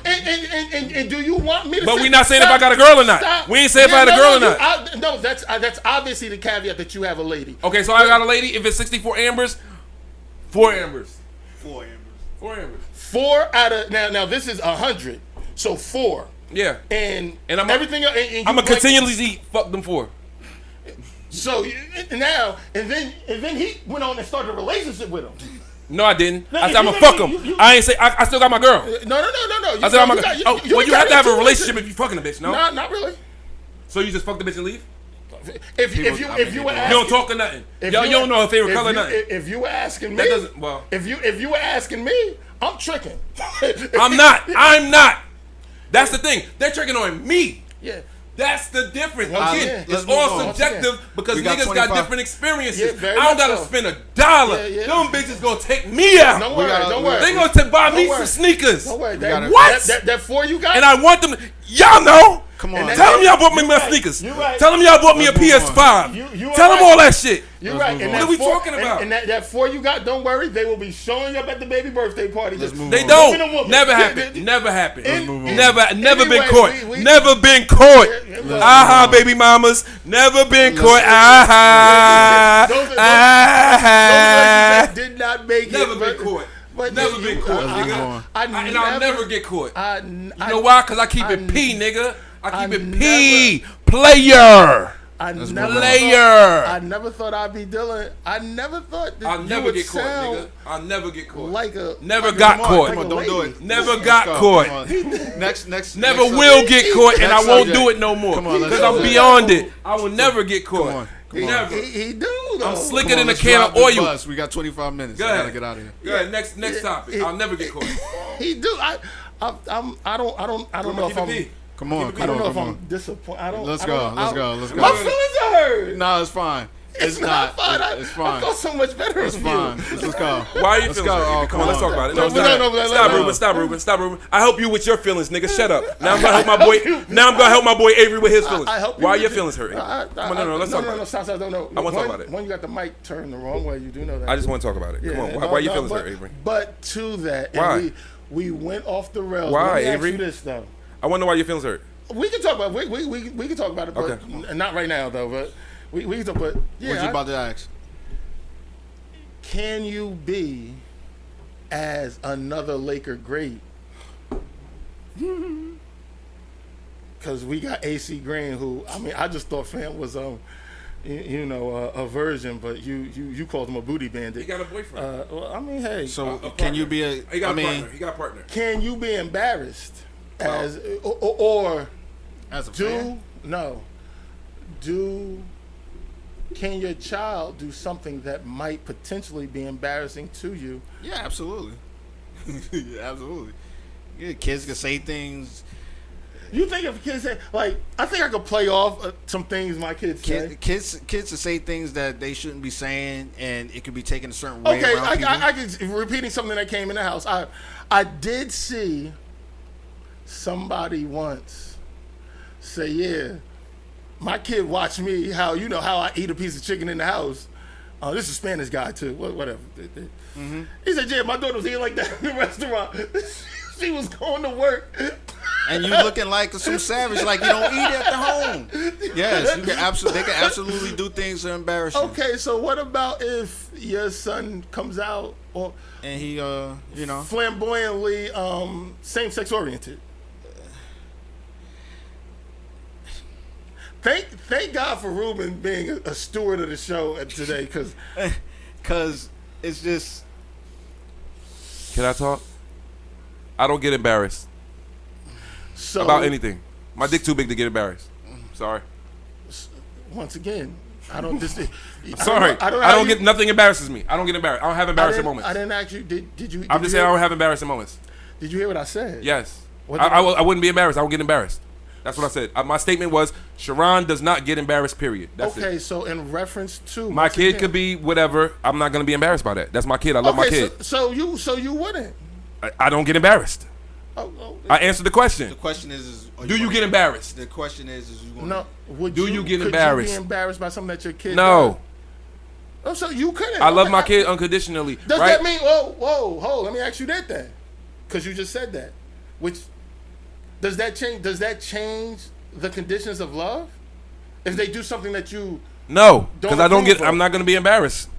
And do you want me to? But say, we not saying if I got a girl or not. We ain't saying if I had a girl or not. No, that's obviously the caveat that you have a lady. Okay, so I got a lady. If it's 64 Ambers, 4 Ambers. 4 Ambers. 4 Ambers. 4 out of now this is 100, so 4. Yeah. And I'm everything. And you I'm gonna like- continually fuck them 4. So now and then he went on and started a relationship with him. No, I didn't. No, I said you- I'm gonna you- fuck him. you- I ain't say I still got my girl. No. I said I'm gonna. Well, you have to have a relationship if you fucking a bitch, no? Nah, not really. So you just fuck the bitch and leave? If you were You asking, don't talk or nothing. You don't know her favorite color or nothing. If you were asking me, That doesn't. Well, if you were asking me, I'm tricking. I'm not. I'm not. That's the thing. They're tricking on me. Yeah. That's the difference. Once Again, again, it's let's move all on. subjective because We got niggas 25. got different experiences. Yeah, very I don't much gotta so. spend $1. Yeah. Them bitches gonna take me out. Don't worry. gotta- Don't worry. They gonna buy me Don't worry. some sneakers. Don't worry. gotta- What? That 4 you got? And I want them. Y'all know. Come on. Tell them y'all bought me my right. sneakers. You right. Tell them y'all bought me a Let's move PS5. You Tell them right. all that shit. You're Let's right. move And on. that What are we 4 talking about? And that 4 you got, don't worry. They will be showing up at the baby birthday party. Let's move They on. don't. Woman and woman. Never Yeah, happened. yeah. Never happened. In- Never been anyway, caught. we- Never been caught. Yeah, Aha, baby mamas. Never been caught. Aha. Those are- Aha. Those did not make it. Never been but- caught. But Never you- been caught, I- nigga. I And I'll never get caught. You You know why? Because I keep I- it P, nigga. I keep I it never- P. Player. I move never on. Player. I never thought I'd be dealing. I never thought that I'll you never would get caught, sound nigga. I'll never get caught. like a Never like a- got come on, caught. like Come on, a don't do lady. it. Never Let's got go. caught. Come on. Next. Never next will subject. get caught, and Next I won't subject. do it no more. Come on, let's Because go. I'm beyond it. I will never get caught. Come on. Come on. Never. He do though. I'm slicker Come than on, a let's can drop of this oil. bus. We got 25 minutes. Go I gotta ahead. get out of here. Go ahead, next topic. I'll never get caught. He do. I don't know if I'm. Come on. I don't know if Come I'm on. disappointed. I don't. Let's I go. don't- Let's I- go. Let's go. My feelings are hurt. No, it's fine. It's not fun. It's I fine. feel so much better. It's with fine. you. Let's go. Why are you Let's feeling go. so? Oh, Come on, let's talk about it. No, Stop, Ruben. Stop, Ruben. I help you with your feelings, nigga. Shut up. Now I'm gonna help my boy. Now I'm gonna help my boy Avery with his feelings. I help you Why are with your it. feelings hurt? Come on, no, let's talk about it. Stop, don't know. I wanna talk about it. When you got the mic turned the wrong way, you do know that. I just want to talk about it. Come on. Yeah, Why are your feelings hurt, Avery? But to that, Why? and we went off the rails. Why, Let me Avery? ask you this though. I want to know why your feelings hurt. We can talk about we can talk about it, but Okay. not right now though. But we can talk. But yeah, What you about to ask? can you be as another Laker great? Because we got AC Green, who I just thought fam was a version, but you called him a booty bandit. He got a boyfriend. Well, hey. So A can you partner. be a? He got I a mean, partner. He got a partner. Can you be embarrassed as or as a fan? can your child do something that might potentially be embarrassing to you? Yeah, absolutely. Yeah, absolutely. Yeah, kids can say things. You think if kids say, like, I think I could play off some things my kids say. Kids to say things that they shouldn't be saying, and it could be taken a certain way Okay, around people. I could repeating something that came in the house. I did see somebody once say, yeah, my kid watched me how I eat a piece of chicken in the house. This is a Spanish guy too. Whatever. He said, yeah, my daughter was eating like that in the restaurant. She was going to work. and you looking like some savage, like you don't eat at the home. Yes, you can absolutely. They can absolutely do things to embarrass you. Okay, so what about if your son comes out And he, flamboyantly same-sex oriented? Thank God for Ruben being a steward of the show today, because it's just. Can I talk? I don't get embarrassed so about anything. My dick too big to get embarrassed. Sorry. Once again, I don't just. Sorry. I don't get nothing embarrasses me. I don't get embarrassed. I don't have embarrassing moments. I didn't ask you. Did you? I'm just saying I don't have embarrassing moments. Did you hear what I said? Yes. What I wouldn't be embarrassed. I won't get embarrassed. That's what I said. My statement was Sharon does not get embarrassed, period. That's okay, it. so in reference to My kid could be whatever. I'm not going to be embarrassed by that. That's my kid. I love my kid. So you wouldn't. I don't get embarrassed. I answered the question. The question is do you get embarrassed? The question is you going no? Would do you get could embarrassed? You be embarrassed by something that your kid No. does? Oh, so you couldn't. I love my kid unconditionally. Does right? that mean? Whoa! Let me ask you that then, because you just said that. Which does that change? Does that change the conditions of love? If they do something that you no, because I don't get. approve I'm not going to be embarrassed.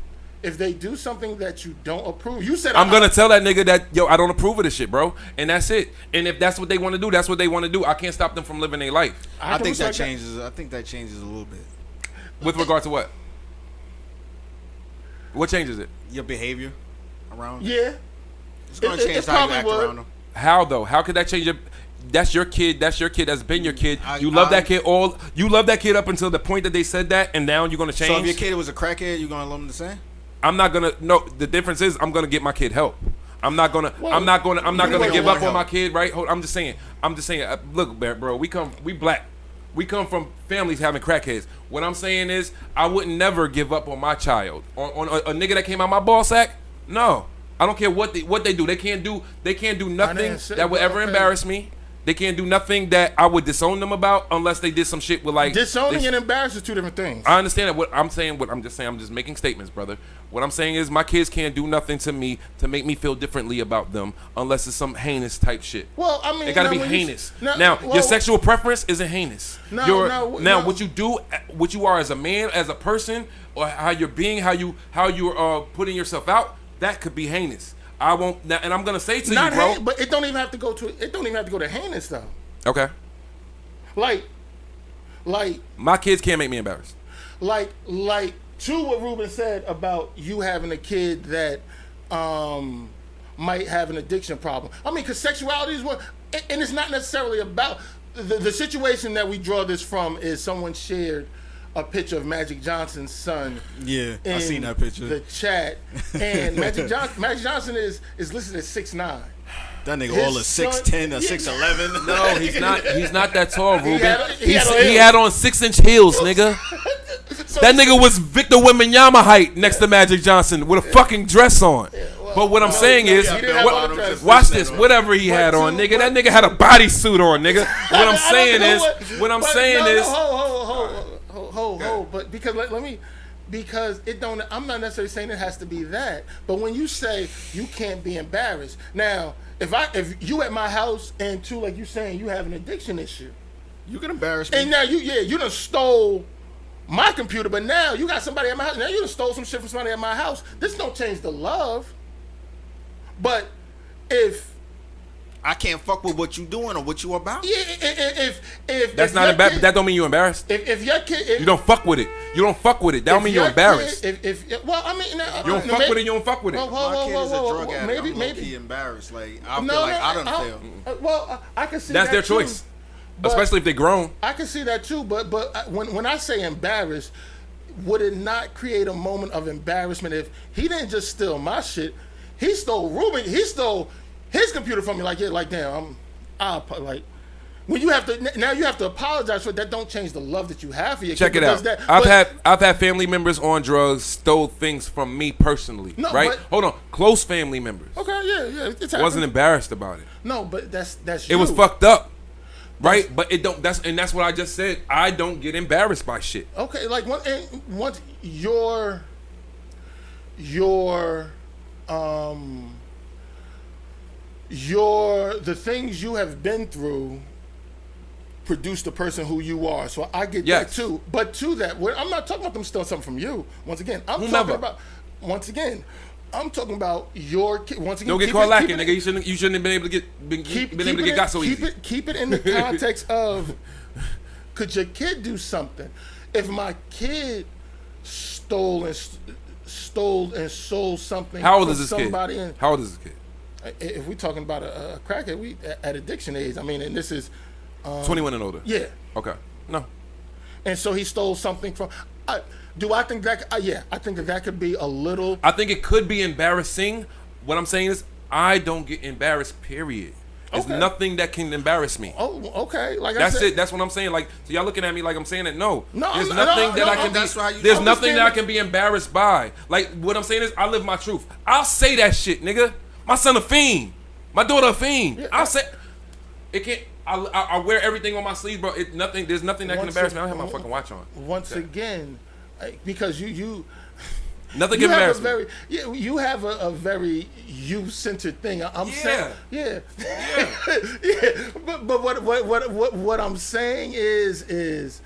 If they do something that you don't approve, you said I'm gonna tell that nigga that I don't approve of this shit, bro, and that's it. And if that's what they want to do, that's what they want to do. I can't stop them from living their life. I think that changes. I think that changes a little bit. With regard to what? What changes it? Your behavior around. Yeah, it's gonna change how you act around them. How though? How could that change your? That's your kid. That's your kid. That's been your kid. You love that kid all. You love that kid up until the point that they said that, and now you're gonna change. So if your kid was a crackhead, you gonna love him the same? I'm not gonna. No, the difference is I'm gonna get my kid help. I'm not gonna give up on my kid. Right? I'm just saying. Look, bro. We black. We come from families having crackheads. What I'm saying is, I would never give up on my child. On a nigga that came out my ball sack. No, I don't care what they do. They can't do nothing that would ever embarrass me. They can't do nothing that I would disown them about unless they did some shit with like disowning and embarrassing is two different things. I understand that. I'm just making statements, brother. What I'm saying is my kids can't do nothing to me to make me feel differently about them unless it's some heinous type shit. Well, I mean, it gotta be heinous. Your sexual preference isn't heinous. What you do, what you are as a man, as a person, or how you're being, how you're putting yourself out, that could be heinous. I won't, and I'm gonna say to you, bro. But it don't even have to go to. It don't even have to go to heinous though. Okay. Like. My kids can't make me embarrassed. Like to what Ruben said about you having a kid that might have an addiction problem. I mean, because sexuality is what, and it's not necessarily about the situation that we draw this from. Is someone shared a picture of Magic Johnson's son. Yeah, I seen that picture. The chat, and Magic Johnson is listed as 6'9". That nigga all a 6'10" or 6'11". No, he's not that tall, Ruben. He had on 6-inch heels, nigga. So that nigga was Victor Wembanyama height next to Magic Johnson with a fucking dress on. But what I'm saying is, watch this. Whatever he had on, nigga, that nigga had a bodysuit on, nigga. What I'm saying is, but because let me, because it don't. I'm not necessarily saying it has to be that. But when you say you can't be embarrassed, now if you at my house and too, like you saying, you have an addiction issue, you can embarrass me. And now you done stole my computer, but now you got somebody at my house. Now you done stole some shit from somebody at my house. This don't change the love. But if I can't fuck with what you doing or what you about. Yeah, if that's not embarrassed. That don't mean you embarrassed. If your kid, you don't fuck with it. You don't fuck with it. That don't mean you're embarrassed. Well, I mean, you don't fuck with it. You don't fuck with it. My kid is a drug addict. I'm low-key embarrassed. Like I feel like I done failed. Well, I can see that's their choice, especially if they grown. I can see that too. But when I say embarrassed, would it not create a moment of embarrassment if he didn't just steal my shit? He stole Ruben. He stole his computer from me. Like, yeah, like damn, like when you have to now you have to apologize for it. That don't change the love that you have for your Check kid. it out. I've had family members on drugs stole things from me personally. No, right? But, hold on, close family members. Okay, yeah, it's wasn't embarrassed about it. No, but that's you. It was fucked up. Right, but it don't. That's what I just said. I don't get embarrassed by shit. Okay, like once the things you have been through produce the person who you are. So I get Yes. that too. But to that, I'm not talking about them stealing something from you. Once again, I'm Whomever. talking about. Once again, I'm talking about your kid. Once again, Don't get keep caught it- lacking, keep it- nigga. You shouldn't have been able to get got so easy. Keep it in the context of, could your kid do something? If my kid stole and sold something, How old from is this somebody kid? How old is this kid? If we're talking about a crackhead, we at addiction age. I mean, and this is 21 and older. yeah. Okay. No. And so he stole something from. Do I think that? Yeah, I think that could be a little. I think it could be embarrassing. What I'm saying is, I don't get embarrassed. Period. There's Okay. nothing that can embarrass me. Oh, okay. Like That's I said, it. That's what I'm saying. Like, so y'all looking at me like I'm saying that. No, No, there's I'm- nothing no, that no, I can be. that's why you- There's I'm nothing that I understanding. can be embarrassed by. Like, what I'm saying is, I live my truth. I'll say that shit, nigga. My son a fiend. My daughter a fiend. Yeah, I'll say. It can't. I wear everything on my sleeve, bro. There's nothing that can Once embarrass me. a- I don't have my fucking watch on. Once again, because you Nothing you can have a embarrass me. very you have a very you-centered thing. I'm saying, yeah. Yeah. But what I'm saying is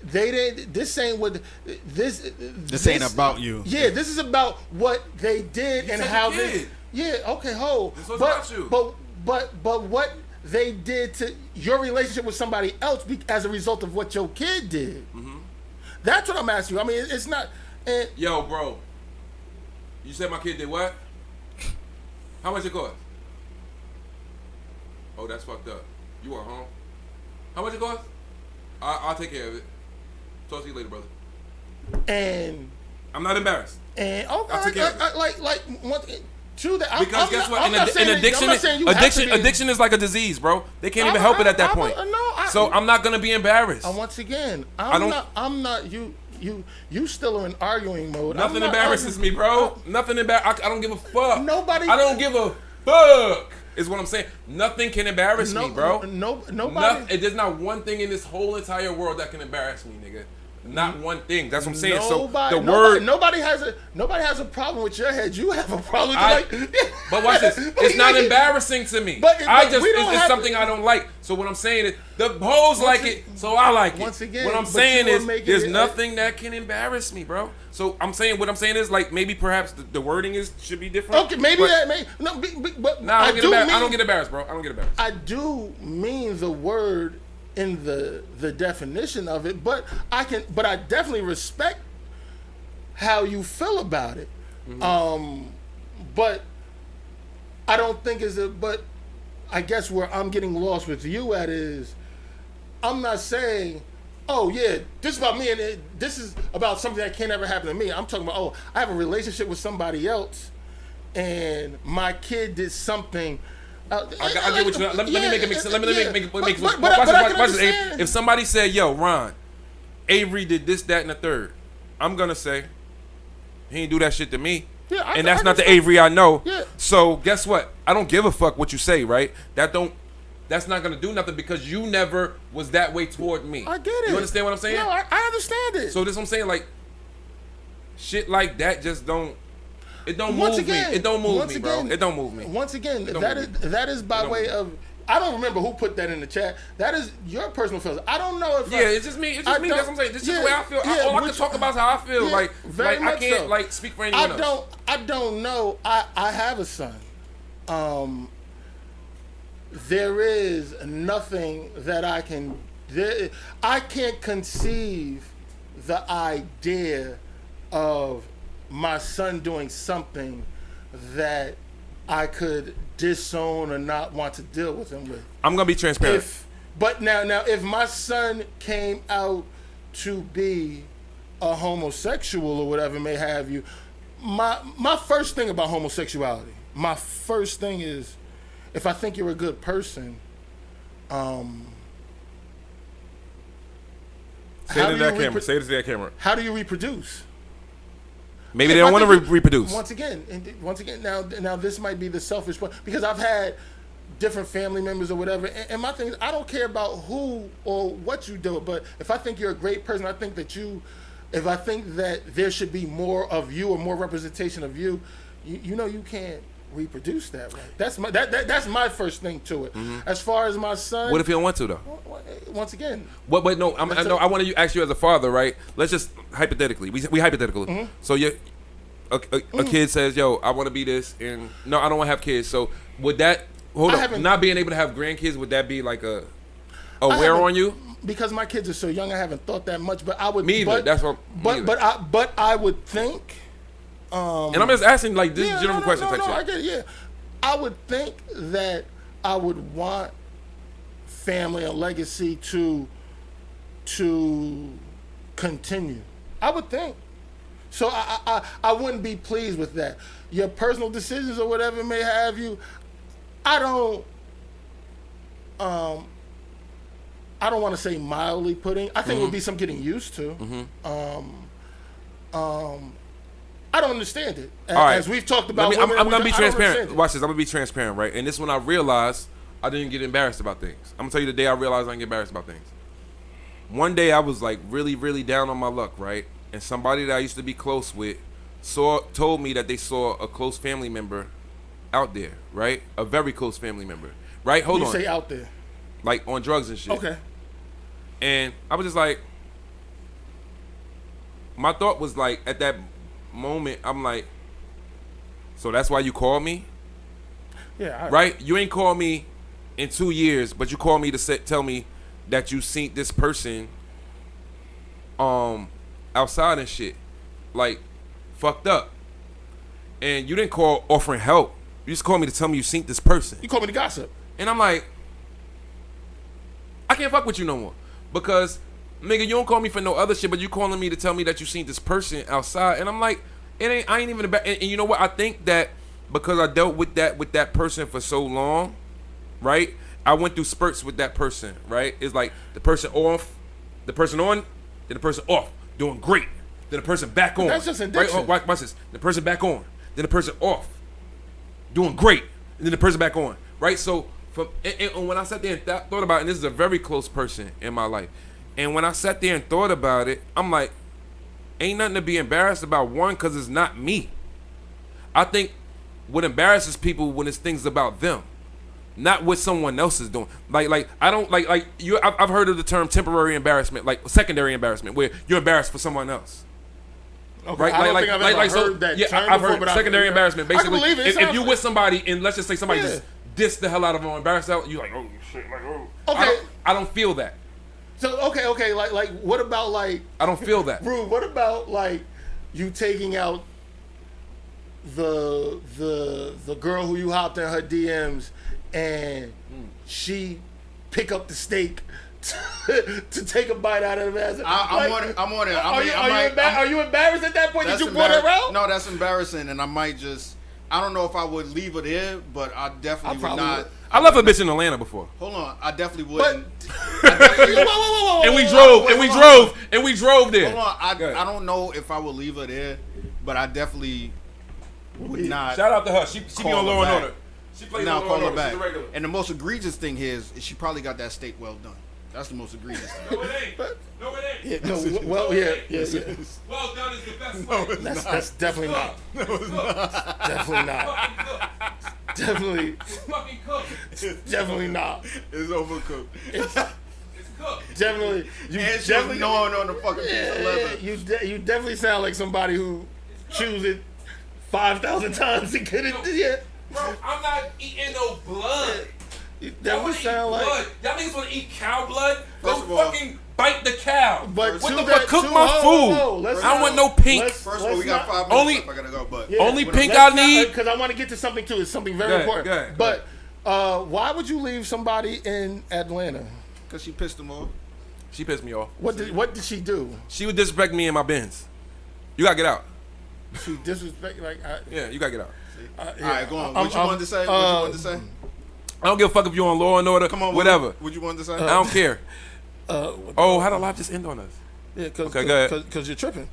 they didn't. This ain't what this. This ain't about you. Yeah, this is about what they did You and said how the they. kid. Yeah. Okay. Hold. This was but, about you. But what they did to your relationship with somebody else as a result of what your kid did. Mm-hmm. That's what I'm asking you. I mean, it's not. And Yo, bro. You said my kid did what? How much it cost? Oh, that's fucked up. You are home. How much it cost? I'll take care of it. Talk to you later, brother. and I'm not embarrassed. okay, I'll take care of it. like one. To that, Because guess what? In addiction, addiction is like a disease, bro. They can't even help it at that point. So I'm not gonna be embarrassed. Once again, don't- I'm not. You still are in arguing mode. I'm Nothing not embarrasses arguing- me, bro. Nothing embarrass. I don't give a fuck. Nobody- I don't give a fuck. Is what I'm saying. Nothing can embarrass me, bro. Nobody. There's not one thing in this whole entire world that can embarrass me, nigga. Not one thing. That's what I'm saying. Nobody has a problem with your head. You have a problem. But watch this. It's not embarrassing to me. But we don't it's have something to- I don't like. So what I'm saying is the hoes like it, so I like it. once again, what I'm but saying you are is making there's it- nothing that can embarrass me, bro. So what I'm saying is like maybe perhaps the wording should be different. Okay, maybe but, that may no, but Nah, I don't get mean- embarrassed, bro. I don't get embarrassed. I do mean the word in the definition of it, but I definitely respect how you feel about it. But I don't think but I guess where I'm getting lost with you at is I'm not saying, oh yeah, this is about me and this is about something that can't ever happen to me. I'm talking about, oh, I have a relationship with somebody else and my kid did something. I get what you. Let me make it make sense. Let me make it. But Watch I can this. understand. If somebody said, "Yo, Ron, Avery did this, that, and the third," I'm gonna say, "He ain't do that shit to me." Yeah, and that's I not the understand. Avery I know. Yeah. So guess what? I don't give a fuck what you say, right? That's not gonna do nothing because you never was that way toward me. I get it. You understand what I'm saying? No, I understand it. So this what I'm saying, like, shit like that just don't. It don't Once move again- me. It don't move once me, bro. again- It don't move me. Once again, don't that move me. is by don't way move of. I don't remember who put that in the chat. That is your personal feelings. I don't know if. Yeah, it's just me. It's just me. That's what I'm saying. This is the way I feel. All I can talk about is how I feel. Yeah, like very I much can't so. like speak for anyone else. I don't know. I have a son. There is nothing that I can. I can't conceive the idea of my son doing something that I could disown or not want to deal with him with. I'm gonna be transparent. But now, if my son came out to be a homosexual or whatever may have you, my first thing about homosexuality, my first thing is, if I think you're a good person, Say it to that camera. Say it to that camera. how do you reproduce? Maybe If they don't I want to think you- reproduce. Once again, now this might be the selfish part because I've had different family members or whatever, and my thing is I don't care about who or what you do, but if I think you're a great person, I think that if I think that there should be more of you or more representation of you, you know you can't reproduce that way. That's my first thing to it. As far as my son, What if he don't want to though? once again, But no, I want to ask you as a father, right? Let's just hypothetically, we hypothetically. So a kid says, "Yo, I want to be this," and no, I don't want to have kids. So would that not being able to have grandkids, would that be like a wear on you? Because my kids are so young, I haven't thought that much. But I would. Me either. That's what. But I would think. And I'm just asking like this general question type shit. I get it, yeah. I would think that I would want family and legacy to continue. I would think. So I wouldn't be pleased with that. Your personal decisions or whatever may have you, I don't want to say mildly putting. I think it would be some getting used to. I don't understand it. As we've talked about, I'm gonna be transparent. Watch this. I'm gonna be transparent, right? And this is when I realized I didn't get embarrassed about things. I'm gonna tell you the day I realized I didn't get embarrassed about things. One day I was like really, really down on my luck, right? And somebody that I used to be close with told me that they saw a close family member out there, right? A very close family member, right? Hold on. You say out there, like on drugs and shit. okay. And I was just like, my thought was like, at that moment, I'm like, so that's why you called me? Yeah. Right? You ain't called me in 2 years, but you called me to tell me that you seen this person outside and shit, like fucked up. And you didn't call offering help. You just called me to tell me you seen this person. You called me to gossip. And I'm like, I can't fuck with you no more. Because, nigga, you don't call me for no other shit, but you calling me to tell me that you seen this person outside. And I'm like, I ain't even about. And you know what? I think that because I dealt with that person for so long, right? I went through spurts with that person, right? It's like the person off, the person on, then the person off, doing great. Then the person back on. That's just addiction. Right? Watch this. The person back on, then the person off, doing great, and then the person back on, right? So and when I sat there and thought about it, and this is a very close person in my life, and when I sat there and thought about it, I'm like, ain't nothing to be embarrassed about, one, because it's not me. I think what embarrasses people when it's things about them, not what someone else is doing. Like I don't like you. I've heard of the term temporary embarrassment, like secondary embarrassment, where you're embarrassed for someone else. Okay, Right? I don't think I've ever heard that term I've before, heard but secondary embarrassment. Basically, I can believe it. if you with somebody and let's just say somebody just diss the hell out of them, embarrassed out, you like, oh shit, like oh. Okay. I don't feel that. So okay, like what about like? I don't feel that. Rude. What about like you taking out the girl who you hopped in her DMs and she pick up the steak to take a bite out of the ass? I'm on it. Are you embarrassed at that point that you brought her out? No, that's embarrassing, and I might just. I don't know if I would leave her there, but I definitely would not. I left a bitch in Atlanta before. Hold on, I definitely wouldn't. Whoa. And we drove there. Hold on, I don't know if I would leave her there, but I definitely would not. Shout out to her. She be on Law and Order. She plays on Law and Order. She's a regular. And the most egregious thing here is she probably got that steak well done. That's the most egregious thing. No, it ain't. No, it ain't. Yeah, Well done is the best way. That's definitely not. No, it's not. Definitely not. Definitely. It's fucking cooked. Definitely not. It's overcooked. It's cooked. Definitely. You And she definitely was gnawing on the fucking piece of leather. You definitely sound like somebody who chews it 5,000 times and couldn't. Yeah. Bro, I'm not eating no blood. You Y'all definitely want to eat sound blood. like. Y'all niggas want to eat cow blood? Go First of all- fucking bite the cow. But what to the that- fuck? Cook to- my hold food. on, let's I don't not- want no pink. let's- First of all, we got 5 minutes Only- left. I gotta go, but Only pink I need. Because I want to get to something too. It's something very Go ahead, important. go ahead, But why would you leave somebody in Atlanta? because she pissed him off. She pissed me off. What did she do? She would disrespect me in my Benz. You gotta get out. She disrespect like. Yeah, you gotta get out. Yeah. All right, go on. What you wanted to say? What you wanted to say? I don't give a fuck if you're on Law and Order. Come on, whatever. What you wanted to say? I don't care. Oh, how the live just end on us? Yeah, Okay, go ahead. Because you're tripping.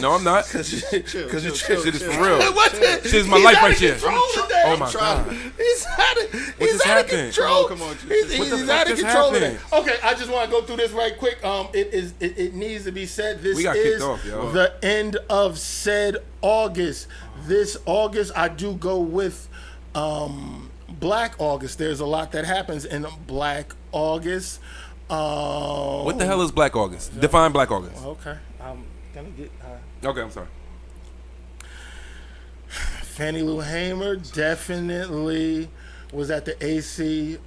No, I'm not. Because Chill, you're chill, Shit is chill. for real. What the? Shit is my He's life out right of here. control today. Oh my god. He's out of just He's out of happened? control. Come on, He's what the he's fuck out of just control today. happened? Okay, I just want to go through this right quick. It needs to be said. This We got kicked is off, yo. the end of said August. This August, I do go with Black August. There's a lot that happens in Black August. What the hell is Black August? Define Black August. Okay, I'm gonna get. Okay, I'm sorry. Fannie Lou Hamer definitely was at the AC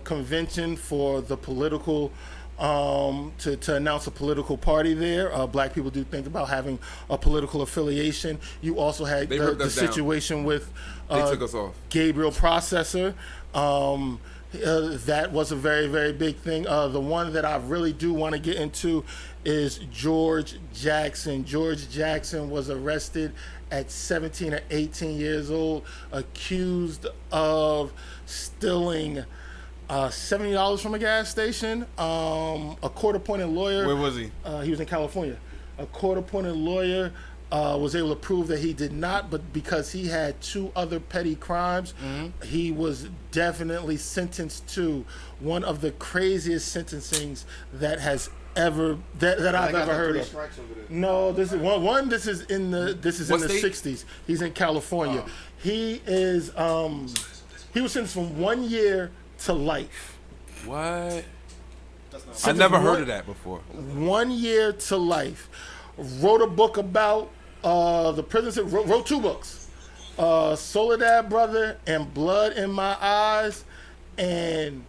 convention for the political to announce a political party there. Black people do think about having a political affiliation. You also had the situation with they took us off. Gabriel Processor. That was a very, very big thing. The one that I really do want to get into is George Jackson. George Jackson was arrested at 17 or 18 years old, accused of stealing $70 from a gas station. A court-appointed lawyer. Where was he? He was in California. A court-appointed lawyer was able to prove that he did not, but because he had 2 other petty crimes, he was definitely sentenced to one of the craziest sentencings that has ever that I've ever heard of. No, this is one. This is in the What in the state? 60s. He's in California. He is he was sentenced from 1 year to life. What? I never heard of that before. 1 year to life. Wrote a book about the prison. Wrote 2 books, Soledad Brother and Blood in My Eyes, and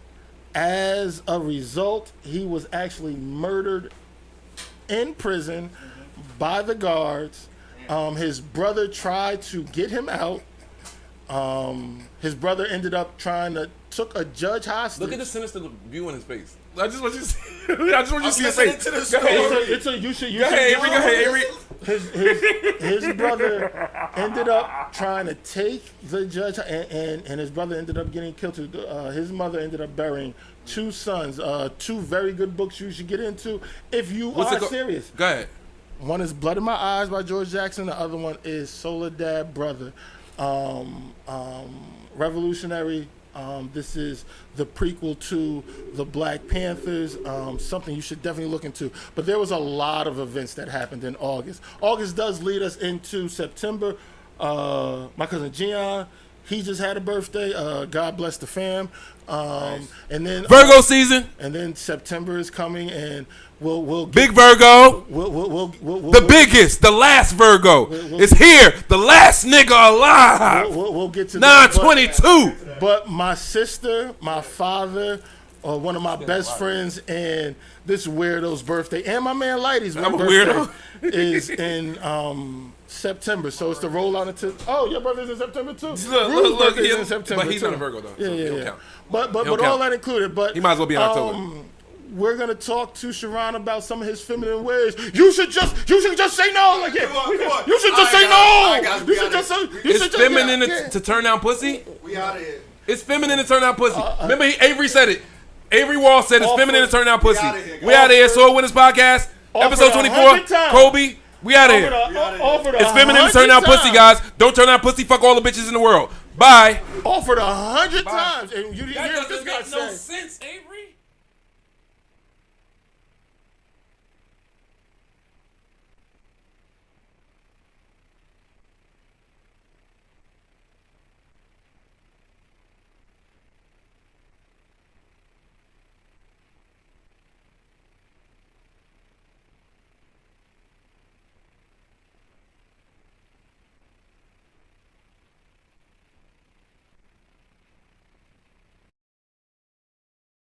as a result, he was actually murdered in prison by the guards. His brother tried to get him out. His brother ended up took a judge hostage. Look at the sinister view on his face. I just want you to see. I just want you to see his face. Go ahead. You should. Go ahead, Avery. His brother ended up trying to take the judge, and his brother ended up getting killed too. His mother ended up burying 2 sons. 2 very good books you should get into if you are serious. Go ahead. One is Blood in My Eyes by George Jackson. The other one is Soledad Brother. Revolutionary. This is the prequel to the Black Panthers, something you should definitely look into. But there was a lot of events that happened in August. August does lead us into September. My cousin Gian, he just had a birthday. God bless the fam. Nice. And then Virgo season. And then September is coming, and we'll Big Virgo. We'll biggest, the last Virgo is here. The last nigga alive. We'll get to 9/22. But my sister, my father, one of my best friends, and this weirdo's birthday, and my man Lighty's I'm a birthday weirdo. is in September. So it's the rollout into. Oh, your birthday's in September too. Look, birthday's he- in September but he's too. not a Virgo though. Yeah, so he yeah, don't yeah. count. But He don't all count. that included. But He might as well be in October. We're gonna talk to Sharon about some of his feminine ways. You should just say no. Like, yeah, you should just say no. You should just say. It's feminine to turn down pussy. We out of here. It's feminine to turn down pussy. Remember, Avery said it. Avery Wall said it's feminine to turn down pussy. outta here, We out of here. SOAR Winners Podcast, episode 24. 100 times. Kobe, we out of here. It's feminine to turn down pussy, guys. Don't turn down pussy. Fuck all the bitches in the world. Bye. Offered 100 times, and you didn't That hear what this doesn't guy make no said. sense, Avery.